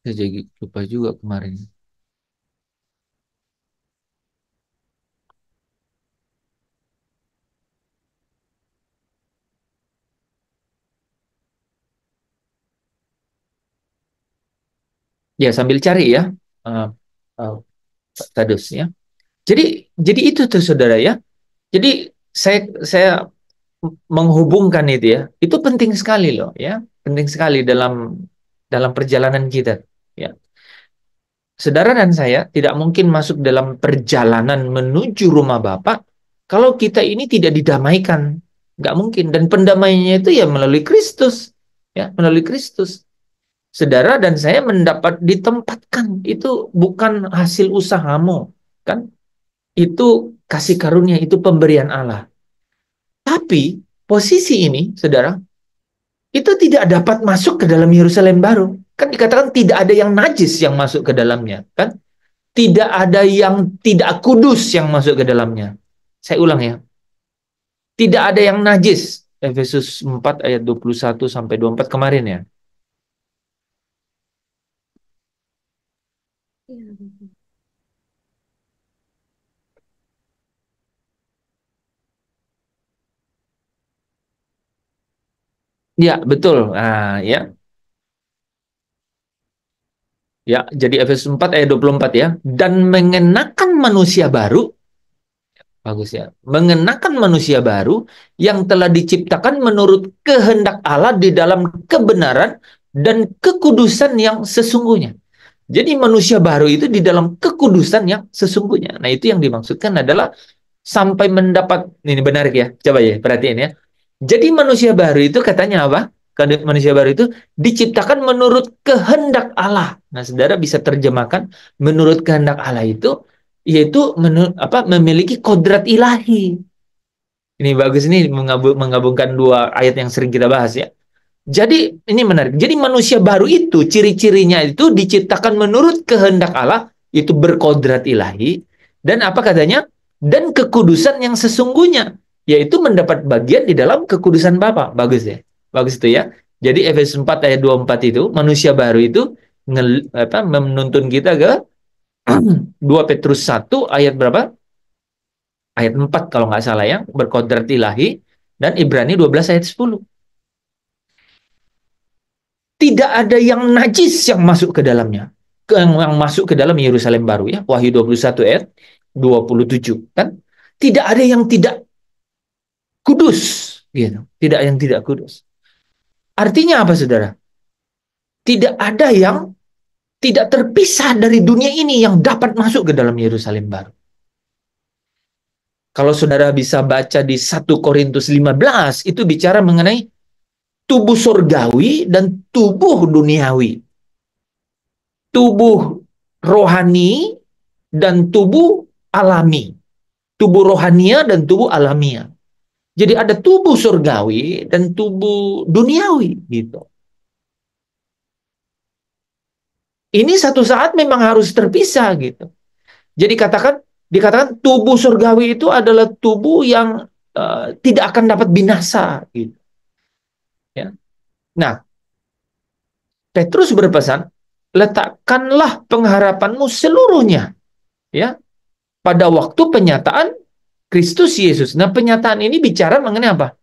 Saya jadi lupa juga kemarin. Ya sambil cari ya, Pak Tadus ya. Jadi itu tuh saudara ya. Jadi saya menghubungkan itu ya. Itu penting sekali loh ya. Penting sekali dalam perjalanan kita ya. Saudara dan saya tidak mungkin masuk dalam perjalanan menuju rumah Bapa kalau kita ini tidak didamaikan Nggak mungkin. Dan pendamaiannya itu ya melalui Kristus. Ya, melalui Kristus. Saudara dan saya mendapat ditempatkan. Itu bukan hasil usahamu. Kan? Itu kasih karunia, itu pemberian Allah. Tapi posisi ini, saudara, itu tidak dapat masuk ke dalam Yerusalem baru. Kan dikatakan tidak ada yang najis yang masuk ke dalamnya. Kan? Tidak ada yang tidak kudus yang masuk ke dalamnya. Saya ulang ya. Tidak ada yang najis. Efesus 4 ayat 21 sampai 24 kemarin ya. Iya, Bapak. Ya, betul. Nah, ya. Ya, jadi Efesus 4 ayat 24 ya. Dan mengenakan manusia baru, bagus ya. Mengenakan manusia baru yang telah diciptakan menurut kehendak Allah di dalam kebenaran dan kekudusan yang sesungguhnya. Jadi manusia baru itu di dalam kekudusan yang sesungguhnya. Nah, itu yang dimaksudkan adalah sampai mendapat, ini benar ya, coba ya, perhatiin ya. Jadi manusia baru itu katanya apa? Manusia baru itu diciptakan menurut kehendak Allah. Nah, saudara bisa terjemahkan menurut kehendak Allah itu, yaitu memiliki kodrat ilahi. Ini bagus, ini menggabungkan dua ayat yang sering kita bahas ya. Jadi ini menarik. Jadi manusia baru itu ciri-cirinya itu diciptakan menurut kehendak Allah, itu berkodrat ilahi, dan apa katanya? Dan kekudusan yang sesungguhnya, yaitu mendapat bagian di dalam kekudusan Bapa. Bagus ya. Bagus itu ya. Jadi Efesus 4 ayat 24 itu manusia baru itu menuntun kita ke 2 Petrus 1 ayat berapa? Ayat 4 kalau nggak salah ya, berkodrat ilahi, dan Ibrani 12 ayat 10. Tidak ada yang najis yang masuk ke dalamnya. Yang masuk ke dalam Yerusalem baru ya. Wahyu 21 ayat 27 kan. Tidak ada yang tidak kudus gitu. Tidak yang tidak kudus. Artinya apa saudara? Tidak ada yang tidak terpisah dari dunia ini yang dapat masuk ke dalam Yerusalem baru. Kalau saudara bisa baca di 1 Korintus 15 itu bicara mengenai tubuh surgawi dan tubuh duniawi. Tubuh rohani dan tubuh alami. Tubuh rohania dan tubuh alamiah. Jadi ada tubuh surgawi dan tubuh duniawi gitu. Ini satu saat memang harus terpisah gitu. Jadi dikatakan tubuh surgawi itu adalah tubuh yang tidak akan dapat binasa gitu. Ya. Nah, Petrus berpesan, letakkanlah pengharapanmu seluruhnya ya pada waktu penyataan Kristus Yesus. Nah, penyataan ini bicara mengenai apa?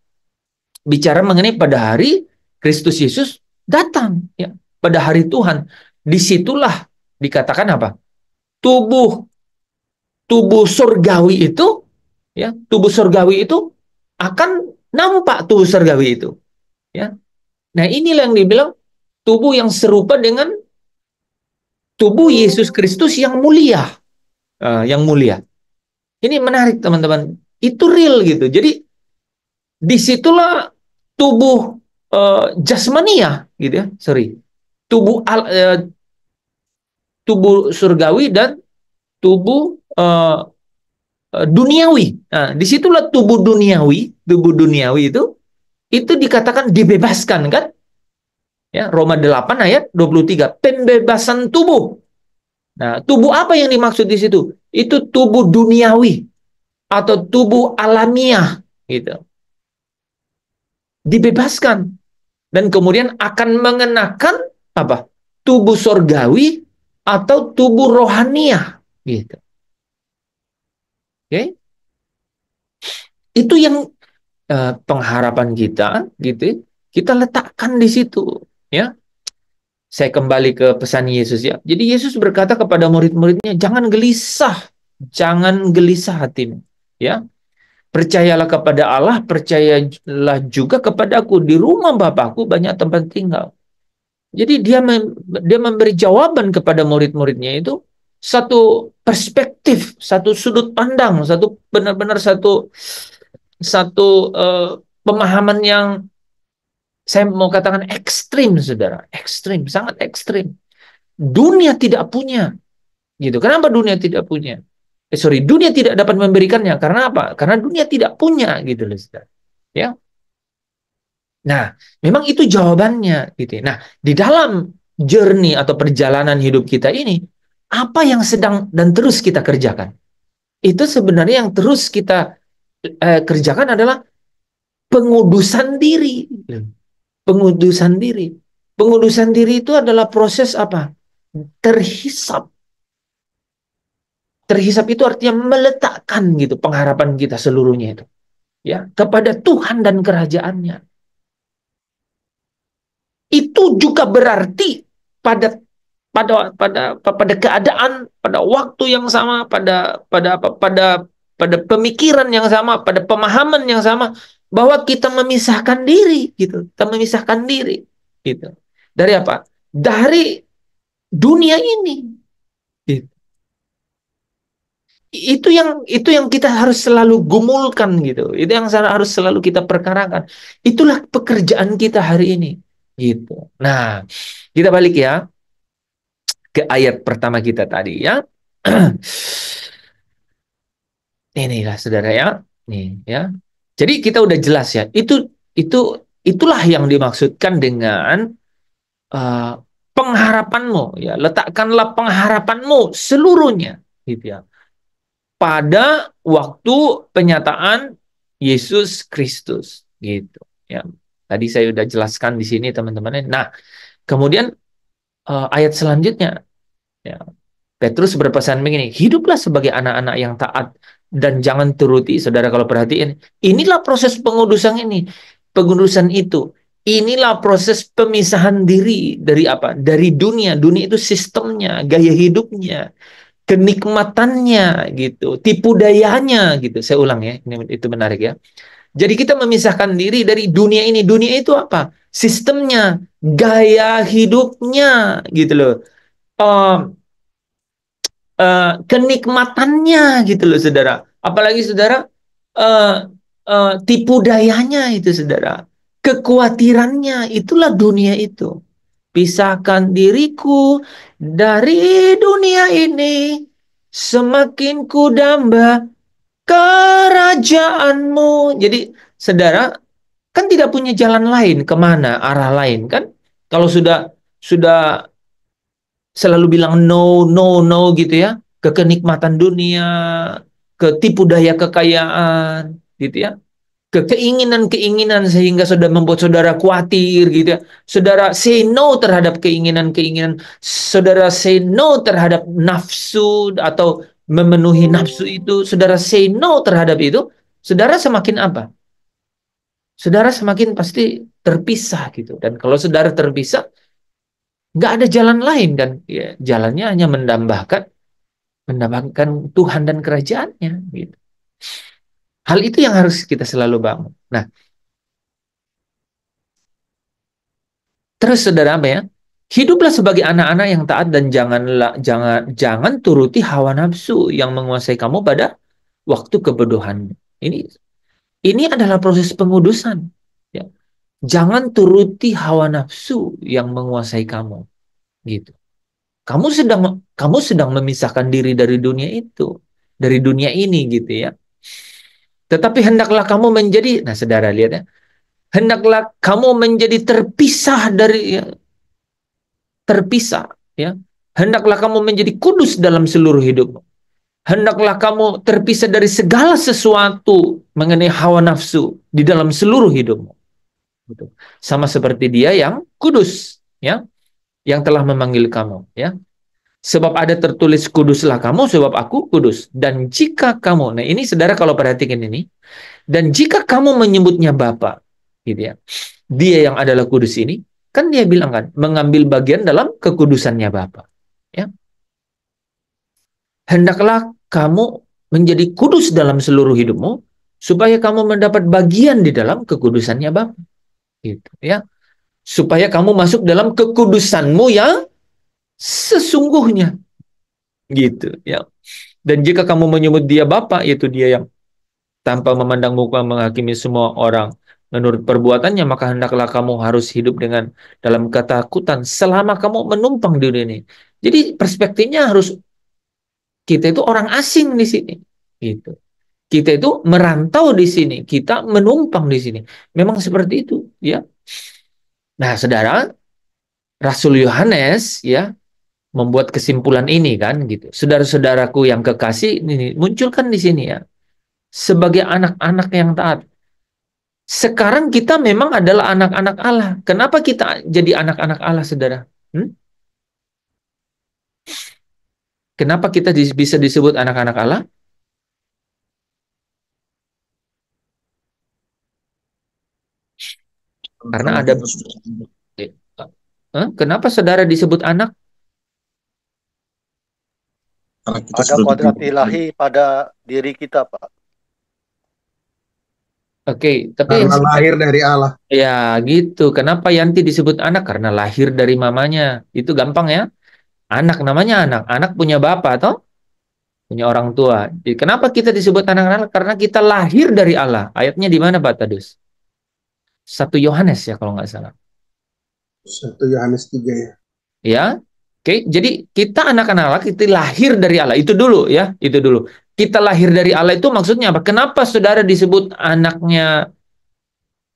Bicara mengenai pada hari Kristus Yesus datang ya, pada hari Tuhan. Disitulah dikatakan apa? Tubuh surgawi itu ya, tubuh surgawi itu akan nampak tubuh surgawi itu ya. Nah, inilah yang dibilang tubuh yang serupa dengan tubuh Yesus Kristus yang mulia. Yang mulia. Ini menarik teman-teman. Itu real gitu. Jadi disitulah tubuh jasmania gitu ya. Sorry. Tubuh surgawi dan tubuh duniawi. Nah, disitulah tubuh duniawi itu dikatakan dibebaskan kan? Ya, Roma 8 ayat 23, pembebasan tubuh. Nah, tubuh apa yang dimaksud di situ? Itu tubuh duniawi atau tubuh alamiah gitu. Dibebaskan dan kemudian akan mengenakan apa? Tubuh surgawi atau tubuh rohaniah gitu. Oke? Itu yang pengharapan kita gitu. Kita letakkan di situ ya. Saya kembali ke pesan Yesus ya. Jadi Yesus berkata kepada murid-muridnya, jangan gelisah hatimu. Ya, percayalah kepada Allah, percayalah juga kepadaku. Di rumah Bapakku banyak tempat tinggal. Jadi dia memberi jawaban kepada murid-muridnya itu satu perspektif, satu sudut pandang, satu benar-benar satu pemahaman yang saya mau katakan ekstrim, saudara. Ekstrim, sangat ekstrim. Dunia tidak punya. Gitu. Kenapa dunia tidak punya? Dunia tidak dapat memberikannya. Karena apa? Karena dunia tidak punya. Gitu loh, saudara. Ya. Nah, memang itu jawabannya. Gitu. Nah, di dalam journey atau perjalanan hidup kita ini, apa yang sedang dan terus kita kerjakan? Itu sebenarnya yang terus kita kerjakan adalah pengudusan diri. Pengudusan diri. Pengudusan diri itu adalah proses apa? Terhisap. Terhisap itu artinya meletakkan gitu pengharapan kita seluruhnya itu, ya, kepada Tuhan dan kerajaannya. Itu juga berarti pada pada keadaan, pada waktu yang sama, pada pemikiran yang sama, pada pemahaman yang sama, bahwa kita memisahkan diri gitu. Kita memisahkan diri gitu. Dari apa? Dari dunia ini. Gitu. Itu yang kita harus selalu gumulkan gitu. Itu yang harus selalu kita perkarakan. Itulah pekerjaan kita hari ini gitu. Nah, kita balik ya ke ayat pertama kita tadi ya. Inilah saudara ya. Nih ya. Jadi kita udah jelas ya. Itulah yang dimaksudkan dengan pengharapanmu ya. Letakkanlah pengharapanmu seluruhnya gitu ya. Pada waktu penyataan Yesus Kristus gitu ya. Tadi saya udah jelaskan di sini teman-teman. Nah, kemudian ayat selanjutnya ya, Petrus berpesan begini, hiduplah sebagai anak-anak yang taat dan jangan turuti, saudara kalau perhatiin, inilah proses pengudusan ini, pengudusan itu. Inilah proses pemisahan diri dari apa? Dari dunia. Dunia itu sistemnya, gaya hidupnya, kenikmatannya gitu, tipu dayanya gitu. Saya ulang ya, itu menarik ya. Jadi kita memisahkan diri dari dunia ini. Dunia itu apa? Sistemnya, gaya hidupnya gitu loh. Kenikmatannya gitu loh saudara. Apalagi saudara tipu dayanya itu saudara. Kekhawatirannya, itulah dunia itu. Pisahkan diriku dari dunia ini, semakin ku damba kerajaanmu. Jadi saudara kan tidak punya jalan lain, kemana arah lain kan? Kalau sudah selalu bilang no, no, no gitu ya, ke kenikmatan dunia, ke tipu daya kekayaan, gitu ya, ke keinginan-keinginan sehingga sudah membuat saudara khawatir gitu ya. Saudara say no terhadap keinginan-keinginan, saudara say no terhadap nafsu atau memenuhi nafsu itu, saudara say no terhadap itu, saudara semakin apa? Saudara semakin pasti terpisah gitu. Dan kalau saudara terpisah, nggak ada jalan lain kan, ya, jalannya hanya mendambakan Tuhan dan kerajaannya gitu. Hal itu yang harus kita selalu bangun. Nah, terus saudara apa ya? Hiduplah sebagai anak-anak yang taat dan jangan turuti hawa nafsu yang menguasai kamu pada waktu kebodohan. Ini adalah proses pengudusan. Ya. Jangan turuti hawa nafsu yang menguasai kamu. Gitu. Kamu sedang memisahkan diri dari dunia itu, dari dunia ini gitu ya. Tetapi hendaklah kamu menjadi, nah saudara lihat ya, hendaklah kamu menjadi terpisah dari ya, terpisah ya. Hendaklah kamu menjadi kudus dalam seluruh hidupmu. Hendaklah kamu terpisah dari segala sesuatu mengenai hawa nafsu di dalam seluruh hidupmu. Gitu. Sama seperti Dia yang kudus ya, yang telah memanggil kamu ya. Sebab ada tertulis kuduslah kamu sebab aku kudus. Dan jika kamu, nah ini saudara kalau perhatikan ini, dan jika kamu menyebutnya Bapa, gitu ya, Dia yang adalah kudus ini, kan Dia bilang kan, mengambil bagian dalam kekudusannya Bapa. Ya. Hendaklah kamu menjadi kudus dalam seluruh hidupmu, supaya kamu mendapat bagian di dalam kekudusannya Bapa. Gitu ya. Supaya kamu masuk dalam kekudusanmu yang sesungguhnya. Gitu ya. Dan jika kamu menyebut Dia Bapa, yaitu Dia yang tanpa memandang muka menghakimi semua orang, menurut perbuatannya, maka hendaklah kamu harus hidup dengan dalam ketakutan selama kamu menumpang di dunia ini. Jadi perspektifnya harus kita itu orang asing di sini, gitu. Kita itu merantau di sini, kita menumpang di sini. Memang seperti itu, ya. Nah, saudara, Rasul Yohanes, ya, membuat kesimpulan ini kan, gitu. Saudara-saudaraku yang kekasih, ini munculkan di sini ya, sebagai anak-anak yang taat. Sekarang kita memang adalah anak-anak Allah. Kenapa kita jadi anak-anak Allah, saudara? Kenapa kita bisa disebut anak-anak Allah? Karena ada. Kenapa saudara disebut anak? Ada kodrat ilahi pada diri kita, Pak. Oke, tapi Karena lahir dari Allah. ya gitu. Kenapa Yanti disebut anak? Karena lahir dari mamanya. Itu gampang ya. Anak namanya anak. Anak punya bapak atau punya orang tua. Jadi, kenapa kita disebut anak-anak? Karena kita lahir dari Allah. Ayatnya di mana, Pak Tadus? 1 Yohanes ya kalau nggak salah. 1 Yohanes 3 ya. Ya. Oke, jadi kita anak-anak Allah, kita lahir dari Allah. Itu dulu ya, itu dulu. Kita lahir dari Allah itu maksudnya apa? Kenapa saudara disebut anaknya,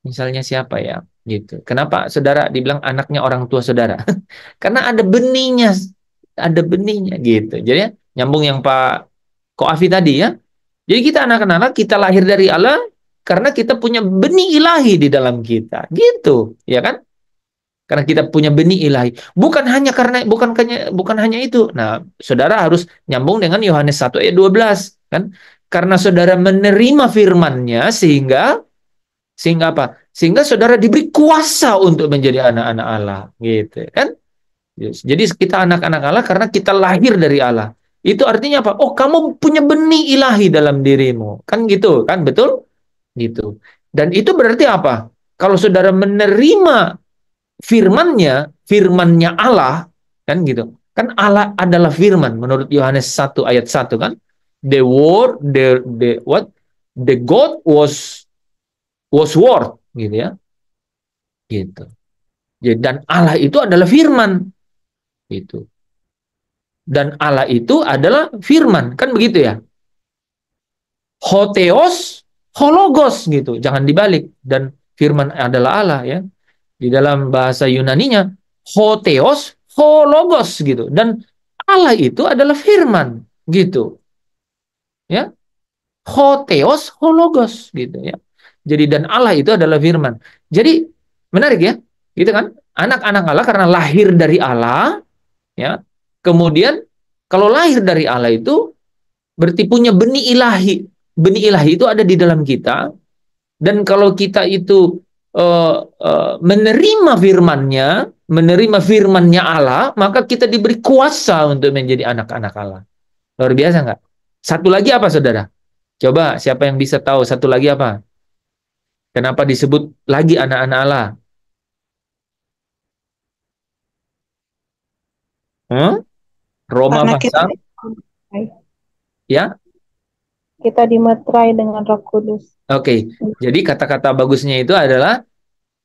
misalnya siapa ya? Gitu. Kenapa saudara dibilang anaknya orang tua saudara? Karena ada benihnya gitu. Jadi nyambung yang Pak Koafi tadi ya. Jadi kita anak-anak, kita lahir dari Allah karena kita punya benih ilahi di dalam kita. Gitu, ya kan? Karena kita punya benih ilahi. Bukan hanya itu. Nah, saudara harus nyambung dengan Yohanes 1 ayat 12 kan? Karena saudara menerima firman-Nya sehingga apa? Sehingga saudara diberi kuasa untuk menjadi anak-anak Allah, gitu kan? Jadi kita anak-anak Allah karena kita lahir dari Allah. Itu artinya apa? Oh, kamu punya benih ilahi dalam dirimu. Kan gitu, kan? Betul? Gitu. Dan itu berarti apa? Kalau saudara menerima firmannya Allah, kan gitu. Kan Allah adalah firman menurut Yohanes 1 ayat 1 kan. The word, the God was word, gitu ya. Gitu. Dan Allah itu adalah firman. Gitu. Dan Allah itu adalah firman, kan begitu ya. Hotheos, hologos gitu. Jangan dibalik. Dan firman adalah Allah ya. Di dalam bahasa Yunaninya hotheos, hologos gitu. Dan Allah itu adalah firman gitu. Ya. Hotheos, hologos gitu ya. Jadi dan Allah itu adalah firman. Jadi menarik ya. Gitu kan? Anak-anak Allah karena lahir dari Allah ya. Kemudian kalau lahir dari Allah itu berarti punya benih ilahi. Benih ilahi itu ada di dalam kita. Dan kalau kita itu menerima firman-Nya Allah, maka kita diberi kuasa untuk menjadi anak-anak Allah. Luar biasa nggak? Satu lagi apa, saudara? Coba, siapa yang bisa tahu satu lagi apa? Kenapa disebut lagi anak-anak Allah? Roma Karena pasal ya. Kita dimeterai dengan Roh Kudus. Oke, jadi kata-kata bagusnya itu adalah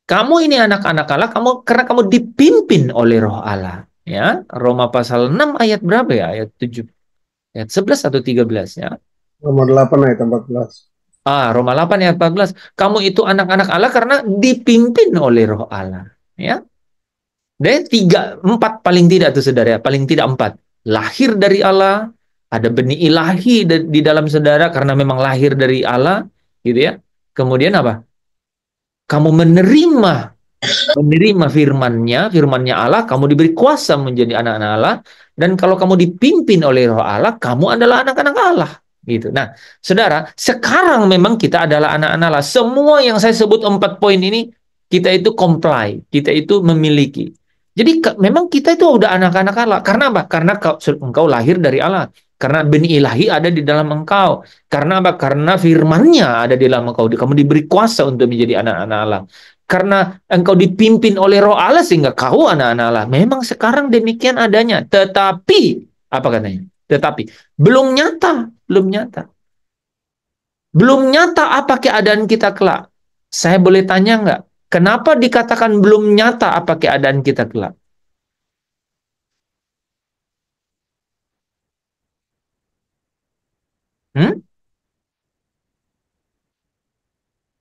kamu ini anak-anak Allah, karena kamu dipimpin oleh Roh Allah. Ya, Roma pasal 6 ayat berapa ya? Ayat 7, ayat 11 atau 13 ya? Roma 8 ayat 14. Roma 8 ayat 14. Kamu itu anak-anak Allah karena dipimpin oleh Roh Allah. Ya. Dan 4 paling tidak tuh saudara, paling tidak 4. Lahir dari Allah, ada benih ilahi di dalam saudara karena memang lahir dari Allah, gitu ya. Kemudian apa? Kamu menerima firman-Nya Allah, kamu diberi kuasa menjadi anak-anak Allah, dan kalau kamu dipimpin oleh Roh Allah, kamu adalah anak-anak Allah. Gitu. Nah, saudara, sekarang memang kita adalah anak-anak Allah. Semua yang saya sebut 4 poin ini, kita itu comply, kita itu memiliki. Jadi memang kita itu udah anak-anak Allah. Karena apa? Karena engkau lahir dari Allah. Karena benih ilahi ada di dalam engkau. Karena apa? Karena firman-Nya ada di dalam engkau. Kamu diberi kuasa untuk menjadi anak-anak Allah. Karena engkau dipimpin oleh Roh Allah sehingga kau anak-anak Allah. Memang sekarang demikian adanya. Tetapi, apa katanya? Tetapi, belum nyata. Belum nyata apa keadaan kita kelak. Saya boleh tanya nggak? Kenapa dikatakan belum nyata apa keadaan kita kelak? Hmm?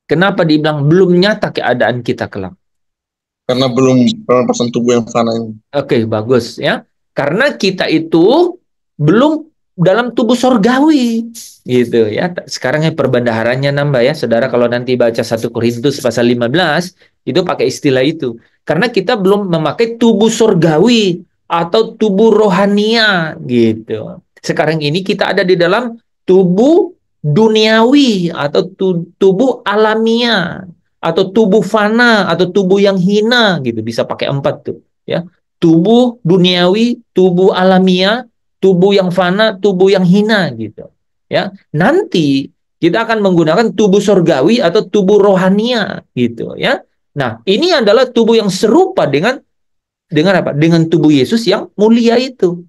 Kenapa dibilang belum nyata keadaan kita kelak? Karena belum perampasan tubuh yang fana ini. Oke, bagus ya. Karena kita itu belum dalam tubuh sorgawi, gitu ya. Sekarang perbendaharanya nambah ya, saudara. Kalau nanti baca 1 Korintus pasal 15, itu pakai istilah itu. Karena kita belum memakai tubuh sorgawi atau tubuh rohania, gitu. Sekarang ini kita ada di dalam tubuh duniawi atau tubuh alamiah atau tubuh fana atau tubuh yang hina, gitu. Bisa pakai 4 tuh, ya. Tubuh duniawi, tubuh alamiah, tubuh yang fana, tubuh yang hina, gitu. Ya, nanti kita akan menggunakan tubuh sorgawi atau tubuh rohania, gitu ya. Nah, ini adalah tubuh yang serupa dengan apa? Dengan tubuh Yesus yang mulia itu.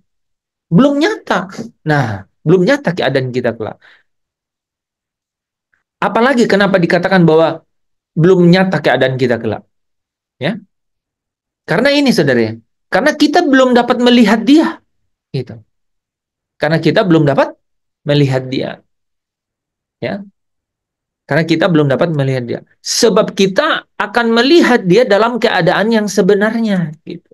Belum nyata. Nah, belum nyata keadaan kita kelak. Apalagi kenapa dikatakan bahwa belum nyata keadaan kita kelak? Ya. Karena ini, saudara ya. Karena kita belum dapat melihat dia, gitu. Karena kita belum dapat melihat dia, ya. Karena kita belum dapat melihat dia. Sebab kita akan melihat dia dalam keadaan yang sebenarnya, gitu.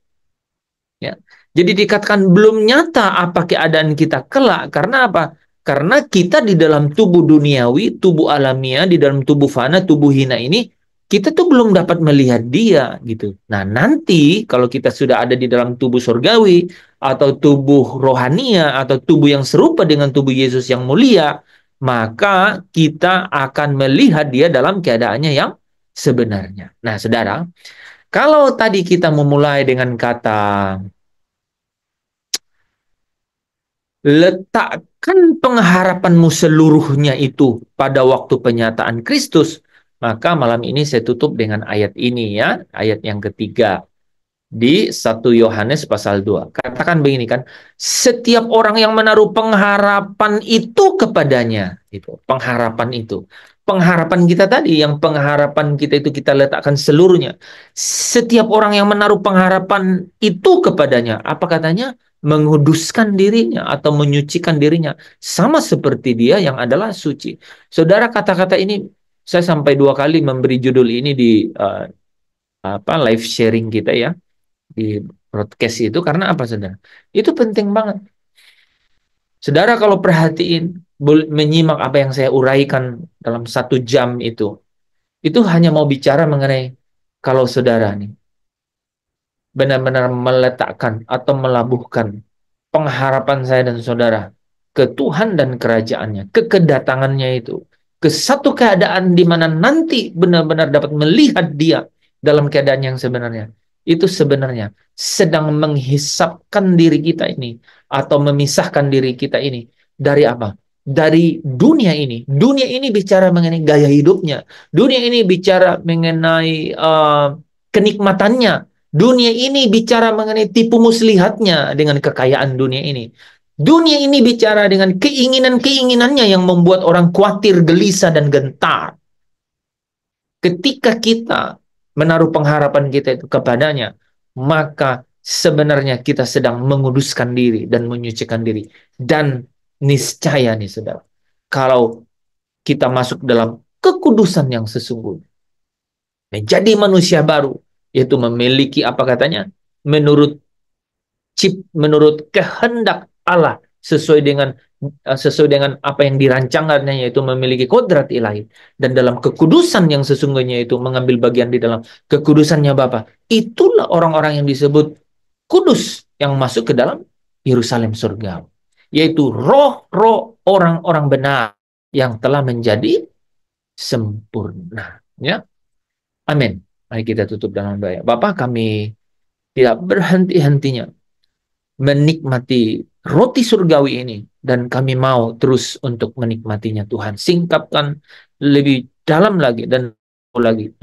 Ya. Jadi dikatakan belum nyata apa keadaan kita kelak. Karena apa? Karena kita di dalam tubuh duniawi, tubuh alamiah, di dalam tubuh fana, tubuh hina ini, kita tuh belum dapat melihat dia, gitu. Nah, nanti kalau kita sudah ada di dalam tubuh surgawi atau tubuh rohania atau tubuh yang serupa dengan tubuh Yesus yang mulia, maka kita akan melihat dia dalam keadaannya yang sebenarnya. Nah, saudara, kalau tadi kita memulai dengan kata letakkan pengharapanmu seluruhnya itu pada waktu penyataan Kristus, maka malam ini saya tutup dengan ayat ini ya, ayat yang ketiga di 1 Yohanes pasal 2. Katakan begini kan, setiap orang yang menaruh pengharapan itu kepadanya, itu pengharapan itu. Pengharapan kita tadi, yang pengharapan kita itu kita letakkan seluruhnya. Setiap orang yang menaruh pengharapan itu kepadanya, apa katanya? Menguduskan dirinya atau menyucikan dirinya. Sama seperti dia yang adalah suci. Saudara, kata-kata ini saya sampai 2 kali memberi judul ini di live sharing kita ya, di broadcast itu. Karena apa, saudara? Itu penting banget. Saudara kalau perhatiin, menyimak apa yang saya uraikan dalam 1 jam itu hanya mau bicara mengenai kalau saudara nih benar-benar meletakkan atau melabuhkan pengharapan saya dan saudara ke Tuhan dan kerajaannya, ke kedatangannya itu, ke satu keadaan di mana nanti benar-benar dapat melihat dia dalam keadaan yang sebenarnya. Itu sebenarnya sedang menghisapkan diri kita ini atau memisahkan diri kita ini dari apa? Dari dunia ini. Dunia ini bicara mengenai gaya hidupnya. Dunia ini bicara mengenai kenikmatannya. Dunia ini bicara mengenai tipu muslihatnya dengan kekayaan dunia ini. Dunia ini bicara dengan keinginan-keinginannya yang membuat orang khawatir, gelisah, dan gentar. Ketika kita menaruh pengharapan kita itu kepadanya, maka sebenarnya kita sedang menguduskan diri dan menyucikan diri. Dan niscaya nih saudara, kalau kita masuk dalam kekudusan yang sesungguhnya, menjadi manusia baru, yaitu memiliki apa katanya? Menurut kehendak Allah, sesuai dengan apa yang dirancangkannya, yaitu memiliki kodrat ilahi, dan dalam kekudusan yang sesungguhnya itu mengambil bagian di dalam kekudusannya Bapa. Itulah orang-orang yang disebut kudus yang masuk ke dalam Yerusalem surga, yaitu roh-roh orang-orang benar yang telah menjadi sempurna. Ya, amin. Mari kita tutup dengan doa. Bapa, kami tidak berhenti-hentinya menikmati roti surgawi ini, dan kami mau terus untuk menikmatinya Tuhan. Singkapkan lebih dalam lagi dan lagi